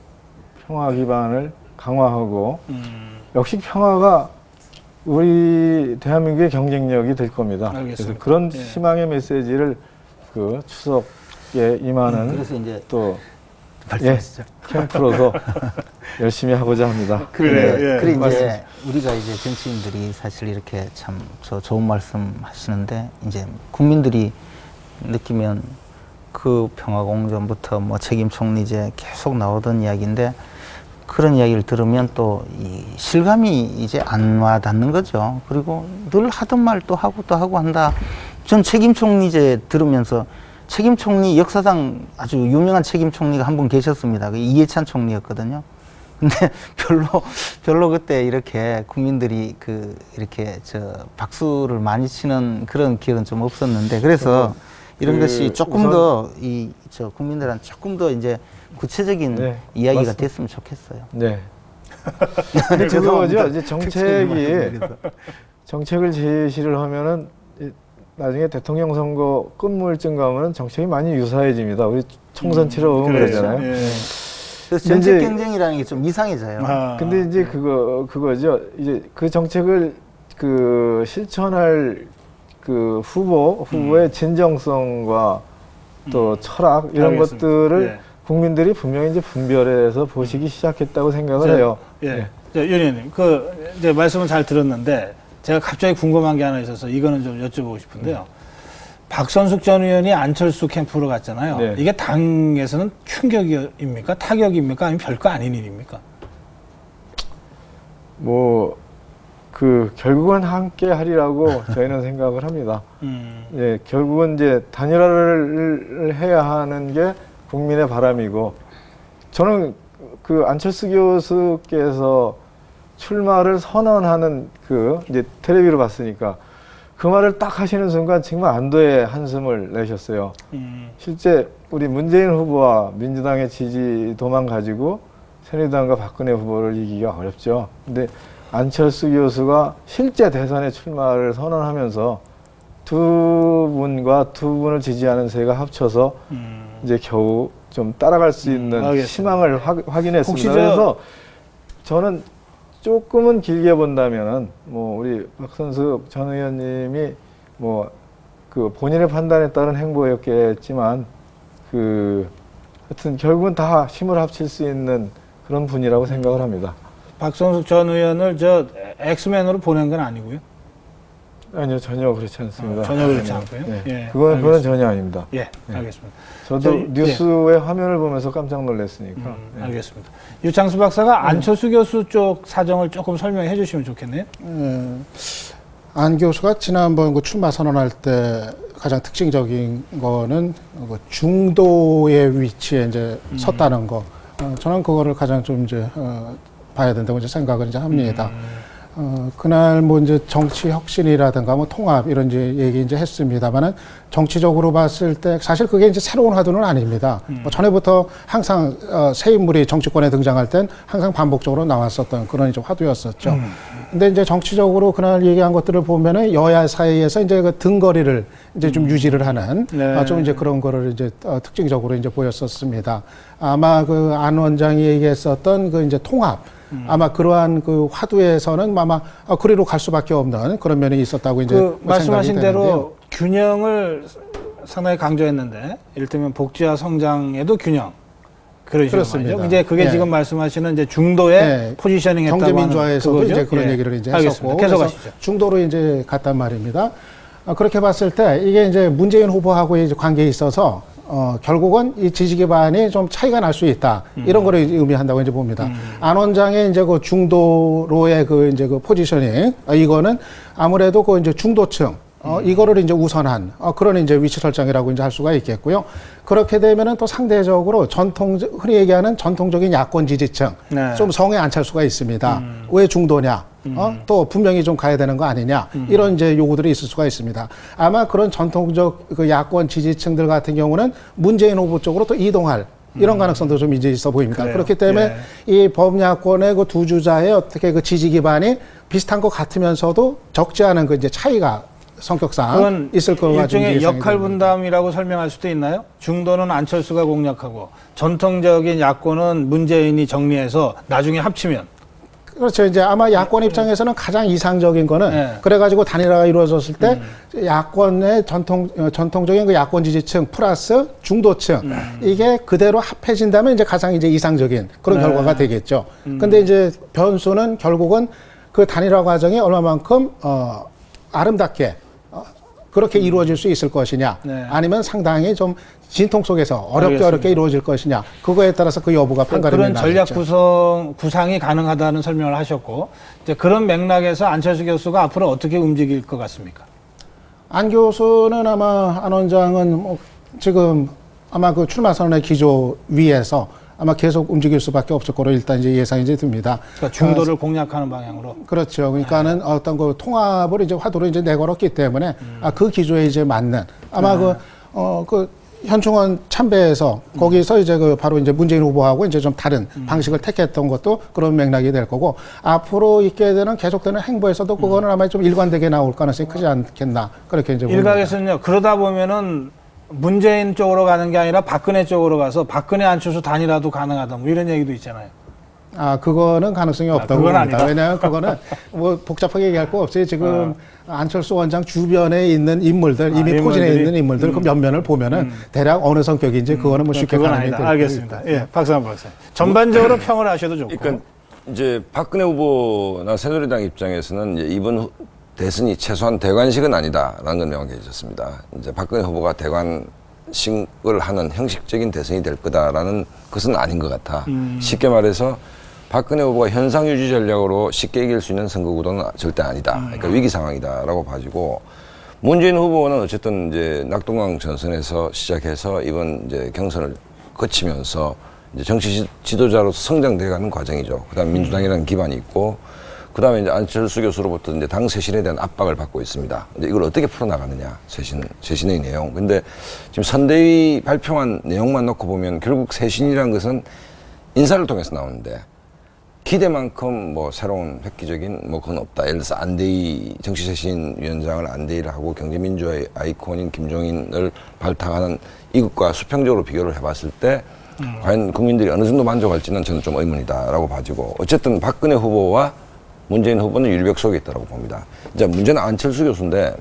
평화 기반을 강화하고, 역시 평화가 우리 대한민국의 경쟁력이 될 겁니다. 알겠습니다. 그래서 그런 예. 희망의 메시지를 그 추석에 임하는 그래서 이제 또 말씀하시죠. 캠프로서 열심히 하고자 합니다. 그래요. 예. 그래 이제 말씀하세요. 우리가 이제 정치인들이 사실 이렇게 참 좋은 말씀 하시는데, 이제 국민들이 느끼면 그 평화공존부터 뭐 책임 총리제 계속 나오던 이야기인데, 그런 이야기를 들으면 또 이 실감이 이제 안 와닿는 거죠. 그리고 늘 하던 말 또 하고 한다. 전 책임 총리제 들으면서, 책임 총리 역사상 아주 유명한 책임 총리가 한 분 계셨습니다. 그 이해찬 총리였거든요. 근데 별로 그때 이렇게 국민들이 이렇게 박수를 많이 치는 그런 기억은 좀 없었는데, 그래서 이런 것이 조금 더 국민들한테 조금 더 이제 구체적인 이야기가 맞습니다. 됐으면 좋겠어요. 네. 근데 그거죠. 이제 정책을 제시를 하면은 나중에 대통령 선거 끝물쯤 가면은 정책이 많이 유사해집니다. 우리 총선 치러보면 그러잖아요. 예. 그래서 정책 경쟁이라는 게 좀 이상해져요. 근데 이제 그거죠. 이제 그 정책을 실천할 후보의 진정성과 또 철학 이런 알겠습니다. 것들을 국민들이 분명히 이제 분별해서 보시기 시작했다고 생각을 해요. 예. 윤 의원님, 이제 말씀은 잘 들었는데, 제가 갑자기 궁금한 게 하나 있어서 이거는 좀 여쭤보고 싶은데요. 박선숙 전 의원이 안철수 캠프로 갔잖아요. 네. 이게 당에서는 충격입니까? 타격입니까? 아니면 별거 아닌 일입니까? 결국은 함께 하리라고 저희는 생각을 합니다. 예, 결국은 이제 단일화를 해야 하는 게 국민의 바람이고, 저는 안철수 교수께서 출마를 선언하는 이제 텔레비로 봤으니까 그 말을 딱 하시는 순간 정말 안도의 한숨을 내셨어요. 실제 우리 문재인 후보와 민주당의 지지도만 가지고 새누리당과 박근혜 후보를 이기기가 어렵죠. 근데 안철수 교수가 실제 대선에 출마를 선언하면서 두 분을 지지하는 세가 합쳐서 이제 겨우 좀 따라갈 수 있는 알겠습니다. 희망을 확인했습니다. 그래서 저는 조금은 길게 본다면은 우리 박선숙 전 의원님이 본인의 판단에 따른 행보였겠지만 하여튼 결국은 다 힘을 합칠 수 있는 그런 분이라고 생각을 합니다. 박선숙 전 의원을 엑스맨으로 보낸 건 아니고요? 아니요, 전혀 그렇지 않습니다. 전혀 그렇지 않고요? 네. 예, 그건 전혀 아닙니다. 예, 알겠습니다. 저도 뉴스의 화면을 보면서 깜짝 놀랐으니까. 알겠습니다. 유창수 박사가 안철수 교수 쪽 사정을 조금 설명해 주시면 좋겠네요. 안 교수가 지난번 출마 선언할 때 가장 특징적인 거는 중도의 위치에 이제 섰다는 거. 저는 그거를 가장 좀 이제 봐야 된다고 이제 생각을 이제 합니다. 그날 이제 정치 혁신이라든가 통합 이런 얘기 이제 했습니다만은 정치적으로 봤을 때 사실 그게 이제 새로운 화두는 아닙니다. 전에부터 항상 새 인물이 정치권에 등장할 땐 항상 반복적으로 나왔었던 그런 이제 화두였었죠. 근데 이제 정치적으로 그날 얘기한 것들을 보면은 여야 사이에서 이제 그 등거리를 이제 좀 유지를 하는 좀 이제 그런 거를 이제 특징적으로 이제 보였었습니다. 아마 안 원장이 얘기했었던 이제 통합. 아마 그러한 화두에서는 아마 그리로 갈 수밖에 없는 그런 면이 있었다고 이제 말씀하신 대로 균형을 상당히 강조했는데, 이를테면 복지와 성장에도 균형. 그렇습니다. 이제 그게 지금 말씀하시는 이제 중도의 포지셔닝 했다고 하는 경제민주화에서도 이제 그런 얘기를 이제 했었고, 계속하시죠. 중도로 이제 갔단 말입니다. 그렇게 봤을 때 이게 이제 문재인 후보하고의 이제 관계에 있어서 결국은 이 지지 기반이 좀 차이가 날 수 있다. 이런 거를 의미한다고 이제 봅니다. 안 원장의 이제 그 중도로의 그 이제 그 포지셔닝, 이거는 아무래도 그 이제 중도층, 이거를 이제 우선한 그런 이제 위치 설정이라고 이제 할 수가 있겠고요. 그렇게 되면은 또 상대적으로 흔히 얘기하는 전통적인 야권 지지층, 네. 좀 성에 안찰수가 있습니다. 왜 중도냐? 또 분명히 좀 가야 되는 거 아니냐? 이런 이제 요구들이 있을 수가 있습니다. 아마 그런 전통적 그 야권 지지층들 같은 경우는 문재인 후보 쪽으로 또 이동할 이런 가능성도 좀 이제 있어 보입니다. 그래요. 그렇기 때문에 이 범야권의 그 두 주자의 어떻게 그 지지 기반이 비슷한 것 같으면서도 적지 않은 그 이제 차이가 성격상 그건 있을 거 가지고 일종의 역할 분담이라고 설명할 수도 있나요? 중도는 안철수가 공략하고 전통적인 야권은 문재인이 정리해서 나중에 합치면. 그렇죠. 이제 아마 야권 입장에서는 가장 이상적인 거는 네. 그래가지고 단일화가 이루어졌을 때 야권의 전통적인 그 야권 지지층 플러스 중도층 이게 그대로 합해진다면 이제 가장 이제 이상적인 그런 네. 결과가 되겠죠. 근데 이제 변수는 결국은 그 단일화 과정이 얼마만큼 아름답게 그렇게 이루어질 수 있을 것이냐, 네. 아니면 상당히 좀 진통 속에서 어렵게 알겠습니다. 이루어질 것이냐, 그거에 따라서 그 여부가 판가름이 그런 전략 나겠죠. 구상이 가능하다는 설명을 하셨고, 이제 그런 맥락에서 안철수 교수가 앞으로 어떻게 움직일 것 같습니까? 안 교수는 아마 안 원장은 뭐 지금 아마 그 출마 선언의 기조 위에서 아마 계속 움직일 수밖에 없을 거로 일단 이제 예상이 이제 듭니다. 그러니까 중도를 공략하는 방향으로. 그렇죠. 그러니까는 어떤 그 통합을 이제 화두로 이제 내걸었기 때문에 그 기조에 이제 맞는 아마 그 현충원 참배에서 거기서 이제 그 바로 이제 문재인 후보하고 이제 좀 다른 방식을 택했던 것도 그런 맥락이 될 거고 앞으로 있게 되는 계속되는 행보에서도 그거는 아마 좀 일관되게 나올 가능성이 크지 않겠나 그렇게 이제 봅니다. 일각에서는요, 그러다 보면은 문재인 쪽으로 가는 게 아니라 박근혜 쪽으로 가서 박근혜 안철수 단일화도 가능하다 뭐 이런 얘기도 있잖아요. 그거는 가능성이 없다고 그건 봅니다. 아니다. 왜냐하면 그거는 뭐 복잡하게 얘기할 거 없어요. 지금 안철수 원장 주변에 있는 인물들, 이미 포진해 인물들이? 있는 인물들 그 면면을 보면은 대략 어느 성격인지 그거는 뭐 쉽게 그건 가늠이 아니다. 될 알겠습니다. 거예요. 예, 박상환 박사님. 전반적으로 평을 하셔도 좋고. 그러니까 이제 박근혜 후보나 새누리당 입장에서는 이제 이번 대선이 최소한 대관식은 아니다라는 건 명확해졌습니다. 이제 박근혜 후보가 대관식을 하는 형식적인 대선이 될 거다라는 것은 아닌 것 같아. 쉽게 말해서 박근혜 후보가 현상 유지 전략으로 쉽게 이길 수 있는 선거 구도는 절대 아니다. 그러니까 위기 상황이다라고 봐지고 문재인 후보는 어쨌든 이제 낙동강 전선에서 시작해서 이번 이제 경선을 거치면서 이제 정치 지도자로서 성장돼가는 과정이죠. 그다음 민주당이라는 기반이 있고. 그다음에 이제 안철수 교수로부터 이제 당 쇄신에 대한 압박을 받고 있습니다. 이제 이걸 어떻게 풀어나가느냐, 쇄신의 내용. 근데 지금 선대위 발표한 내용만 놓고 보면 결국 쇄신이라는 것은 인사를 통해서 나오는데 기대만큼 뭐 새로운 획기적인 뭐 그건 없다. 예를 들어서 안대희 정치쇄신위원장을 안대희를 하고 경제민주화의 아이콘인 김종인을 발탁하는 이것과 수평적으로 비교를 해봤을 때 과연 국민들이 어느 정도 만족할지는 저는 좀 의문이다라고 봐지고 어쨌든 박근혜 후보와 문재인 후보는 유리벽 속에 있다고 봅니다. 이제 문제는 안철수 교수인데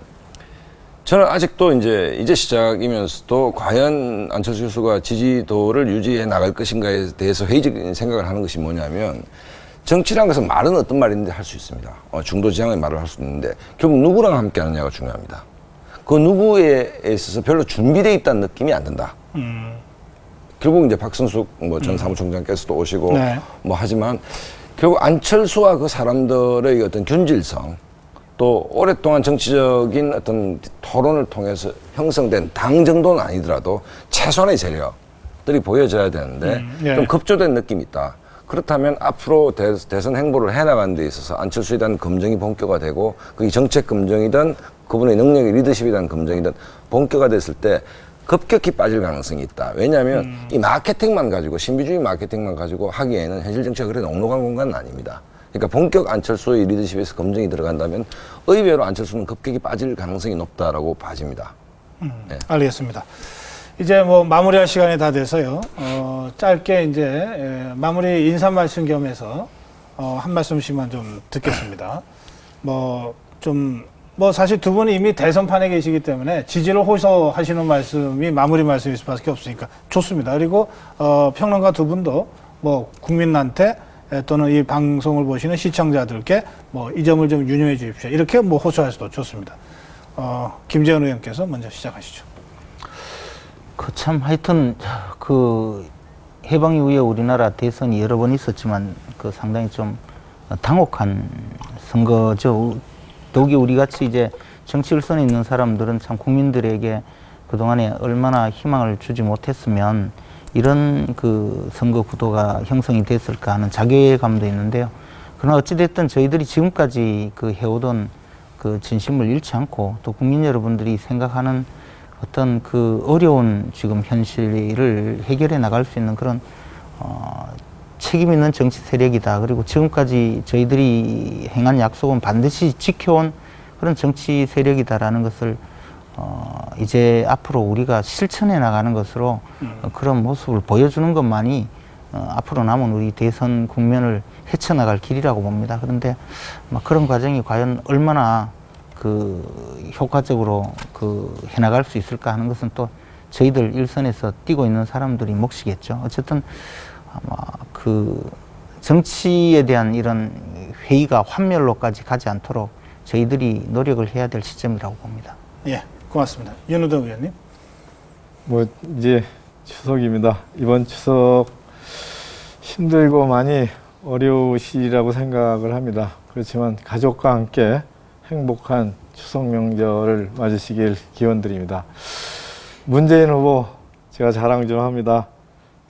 저는 아직도 이제 시작이면서도 과연 안철수 교수가 지지도를 유지해 나갈 것인가에 대해서 회의적인 생각을 하는 것이 뭐냐면 정치라는 것은 말은 어떤 말인지 할 수 있습니다. 중도 지향의 말을 할 수 있는데 결국 누구랑 함께 하느냐가 중요합니다. 그 누구에 있어서 별로 준비되어 있다는 느낌이 안 든다. 결국 이제 박선숙 뭐 전 사무총장께서도 오시고 네. 뭐 하지만 결국 안철수와 그 사람들의 어떤 균질성 또 오랫동안 정치적인 어떤 토론을 통해서 형성된 당 정도는 아니더라도 최소한의 세력들이 보여져야 되는데 예. 좀 급조된 느낌이 있다. 그렇다면 앞으로 대선 행보를 해나가는 데 있어서 안철수에 대한 검증이 본격화 되고 그게 정책 검증이든 그분의 능력의 리더십에 대한 검증이든 본격화 됐을 때 급격히 빠질 가능성이 있다. 왜냐하면 이 마케팅만 가지고 신비주의 마케팅만 가지고 하기에는 현실 정치가 그래 넉넉한 공간은 아닙니다. 그러니까 본격 안철수의 리더십에서 검증이 들어간다면 의외로 안철수는 급격히 빠질 가능성이 높다라고 봐집니다. 네. 알겠습니다. 이제 뭐 마무리할 시간이 다 돼서요. 짧게 이제 마무리 인사 말씀 겸해서 한 말씀씩만 좀 듣겠습니다. 뭐 사실 두 분이 이미 대선판에 계시기 때문에 지지를 호소하시는 말씀이 마무리 말씀일 수밖에 없으니까 좋습니다. 그리고 평론가 두 분도 뭐 국민한테 또는 이 방송을 보시는 시청자들께 뭐 이 점을 좀 유념해 주십시오. 이렇게 뭐 호소하셔도 좋습니다. 김재현 의원께서 먼저 시작하시죠. 참 하여튼 해방 이후에 우리나라 대선이 여러 번 있었지만 상당히 좀 당혹한 선거죠. 더욱이 우리 같이 이제 정치 일선에 있는 사람들은 참 국민들에게 그동안에 얼마나 희망을 주지 못했으면 이런 선거 구도가 형성이 됐을까 하는 자괴감도 있는데요. 그러나 어찌됐든 저희들이 지금까지 해오던 진심을 잃지 않고 또 국민 여러분들이 생각하는 어떤 어려운 지금 현실을 해결해 나갈 수 있는 그런 책임 있는 정치 세력이다. 그리고 지금까지 저희들이 행한 약속은 반드시 지켜온 그런 정치 세력이다라는 것을 이제 앞으로 우리가 실천해 나가는 것으로 그런 모습을 보여주는 것만이 앞으로 남은 우리 대선 국면을 헤쳐나갈 길이라고 봅니다. 그런데 그런 과정이 과연 얼마나 효과적으로 해나갈 수 있을까 하는 것은 또 저희들 일선에서 뛰고 있는 사람들이 몫이겠죠. 어쨌든 아마 정치에 대한 이런 회의가 환멸로까지 가지 않도록 저희들이 노력을 해야 될 시점이라고 봅니다. 예, 고맙습니다. 윤우덕 의원님. 이제 추석입니다. 이번 추석 힘들고 많이 어려우시리라고 생각을 합니다. 그렇지만 가족과 함께 행복한 추석 명절을 맞으시길 기원드립니다. 문재인 후보 제가 자랑 좀 합니다.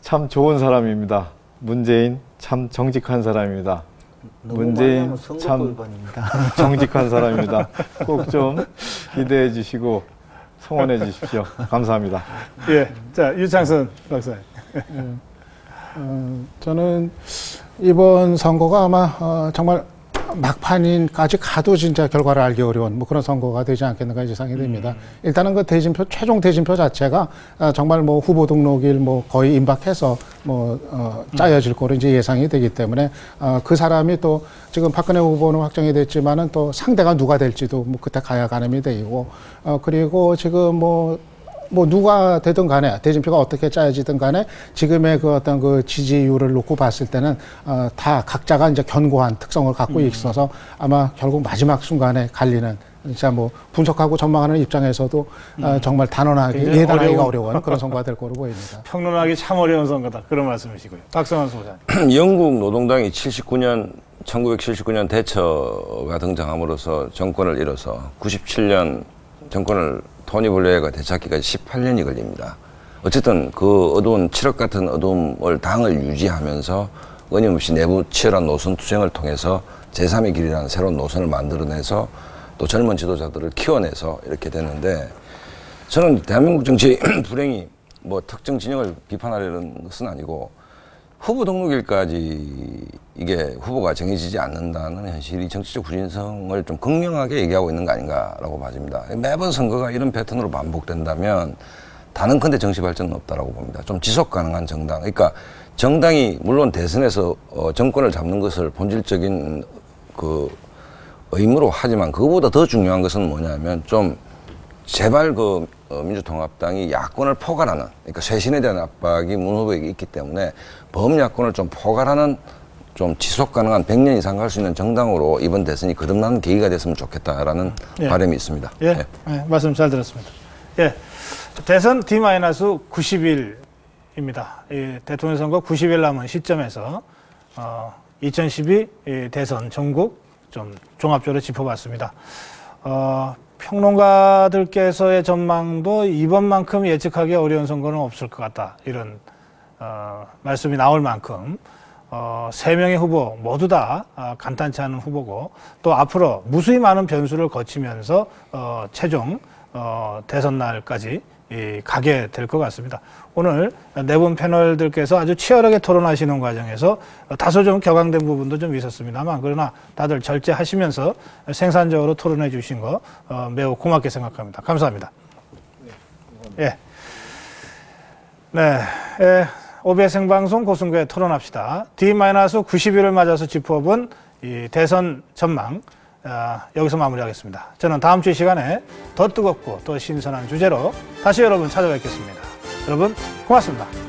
참 좋은 사람입니다. 문재인 참 정직한 사람입니다. 문재인 참 정직한 사람입니다. 꼭 좀 기대해 주시고 성원해 주십시오. 감사합니다. 예, 자 유창선 박사님. 저는 이번 선거가 아마 정말 막판인까지 가도 진짜 결과를 알기 어려운 그런 선거가 되지 않겠는가 예상이 됩니다. 일단은 최종 대진표 자체가 정말 후보 등록일 거의 임박해서 짜여질 거로 이제 예상이 되기 때문에 그 사람이 또 지금 박근혜 후보는 확정이 됐지만은 또 상대가 누가 될지도 그때 가야 가늠이 되고 그리고 지금 누가 되든 간에 대진표가 어떻게 짜여지든 간에 지금의 어떤 지지율을 놓고 봤을 때는 다 각자가 이제 견고한 특성을 갖고 있어서 아마 결국 마지막 순간에 갈리는 진짜 분석하고 전망하는 입장에서도 정말 단언하게 예단하기가 어려운 그런 선거가 될 거로 보입니다. 평론하기 참 어려운 선거다. 그런 말씀이시고요. 박성환 소장님. 영국 노동당이 1979년 대처가 등장함으로써 정권을 잃어서 97년 정권을 토니 블레어가 되찾기까지 18년이 걸립니다. 어쨌든 어두운 칠흑 같은 어두움을 당을 유지하면서 끊임없이 내부 치열한 노선 투쟁을 통해서 제3의 길이라는 새로운 노선을 만들어내서 또 젊은 지도자들을 키워내서 이렇게 됐는데 저는 대한민국 정치의 불행이 특정 진영을 비판하려는 것은 아니고 후보 등록일까지 이게 후보가 정해지지 않는다는 현실이 정치적 후진성을 좀 극명하게 얘기하고 있는 거 아닌가라고 봐집니다. 매번 선거가 이런 패턴으로 반복된다면 단언컨대 정치 발전은 없다라고 봅니다. 좀 지속 가능한 정당. 그러니까 정당이 물론 대선에서 정권을 잡는 것을 본질적인 의무로 하지만 그거보다 더 중요한 것은 뭐냐면 좀 제발 민주통합당이 야권을 포괄하는, 그러니까 쇄신에 대한 압박이 문 후보에게 있기 때문에 범야권을 좀 포괄하는 좀 지속 가능한 100년 이상 갈 수 있는 정당으로 이번 대선이 거듭나는 계기가 됐으면 좋겠다라는 바람이 있습니다. 예, 말씀 잘 들었습니다. 예, 대선 D-90일입니다. 대통령 선거 90일 남은 시점에서 2012 대선 전국 좀 종합적으로 짚어봤습니다. 평론가들께서의 전망도 이번만큼 예측하기 어려운 선거는 없을 것 같다. 이런 말씀이 나올 만큼 3명의 후보 모두 다 간단치 않은 후보고 또 앞으로 무수히 많은 변수를 거치면서 최종 대선 날까지 가게 될 것 같습니다. 오늘 네 분 패널들께서 아주 치열하게 토론하시는 과정에서 다소 좀 격앙된 부분도 좀 있었습니다만 그러나 다들 절제하시면서 생산적으로 토론해 주신 거 매우 고맙게 생각합니다. 감사합니다. 예. 네. OBS 생방송 고승구의 토론합시다. D-90일을 맞아서 짚어본 이 대선 전망 여기서 마무리하겠습니다. 저는 다음 주 이 시간에 더 뜨겁고 더 신선한 주제로 다시 여러분 찾아뵙겠습니다. 여러분 고맙습니다.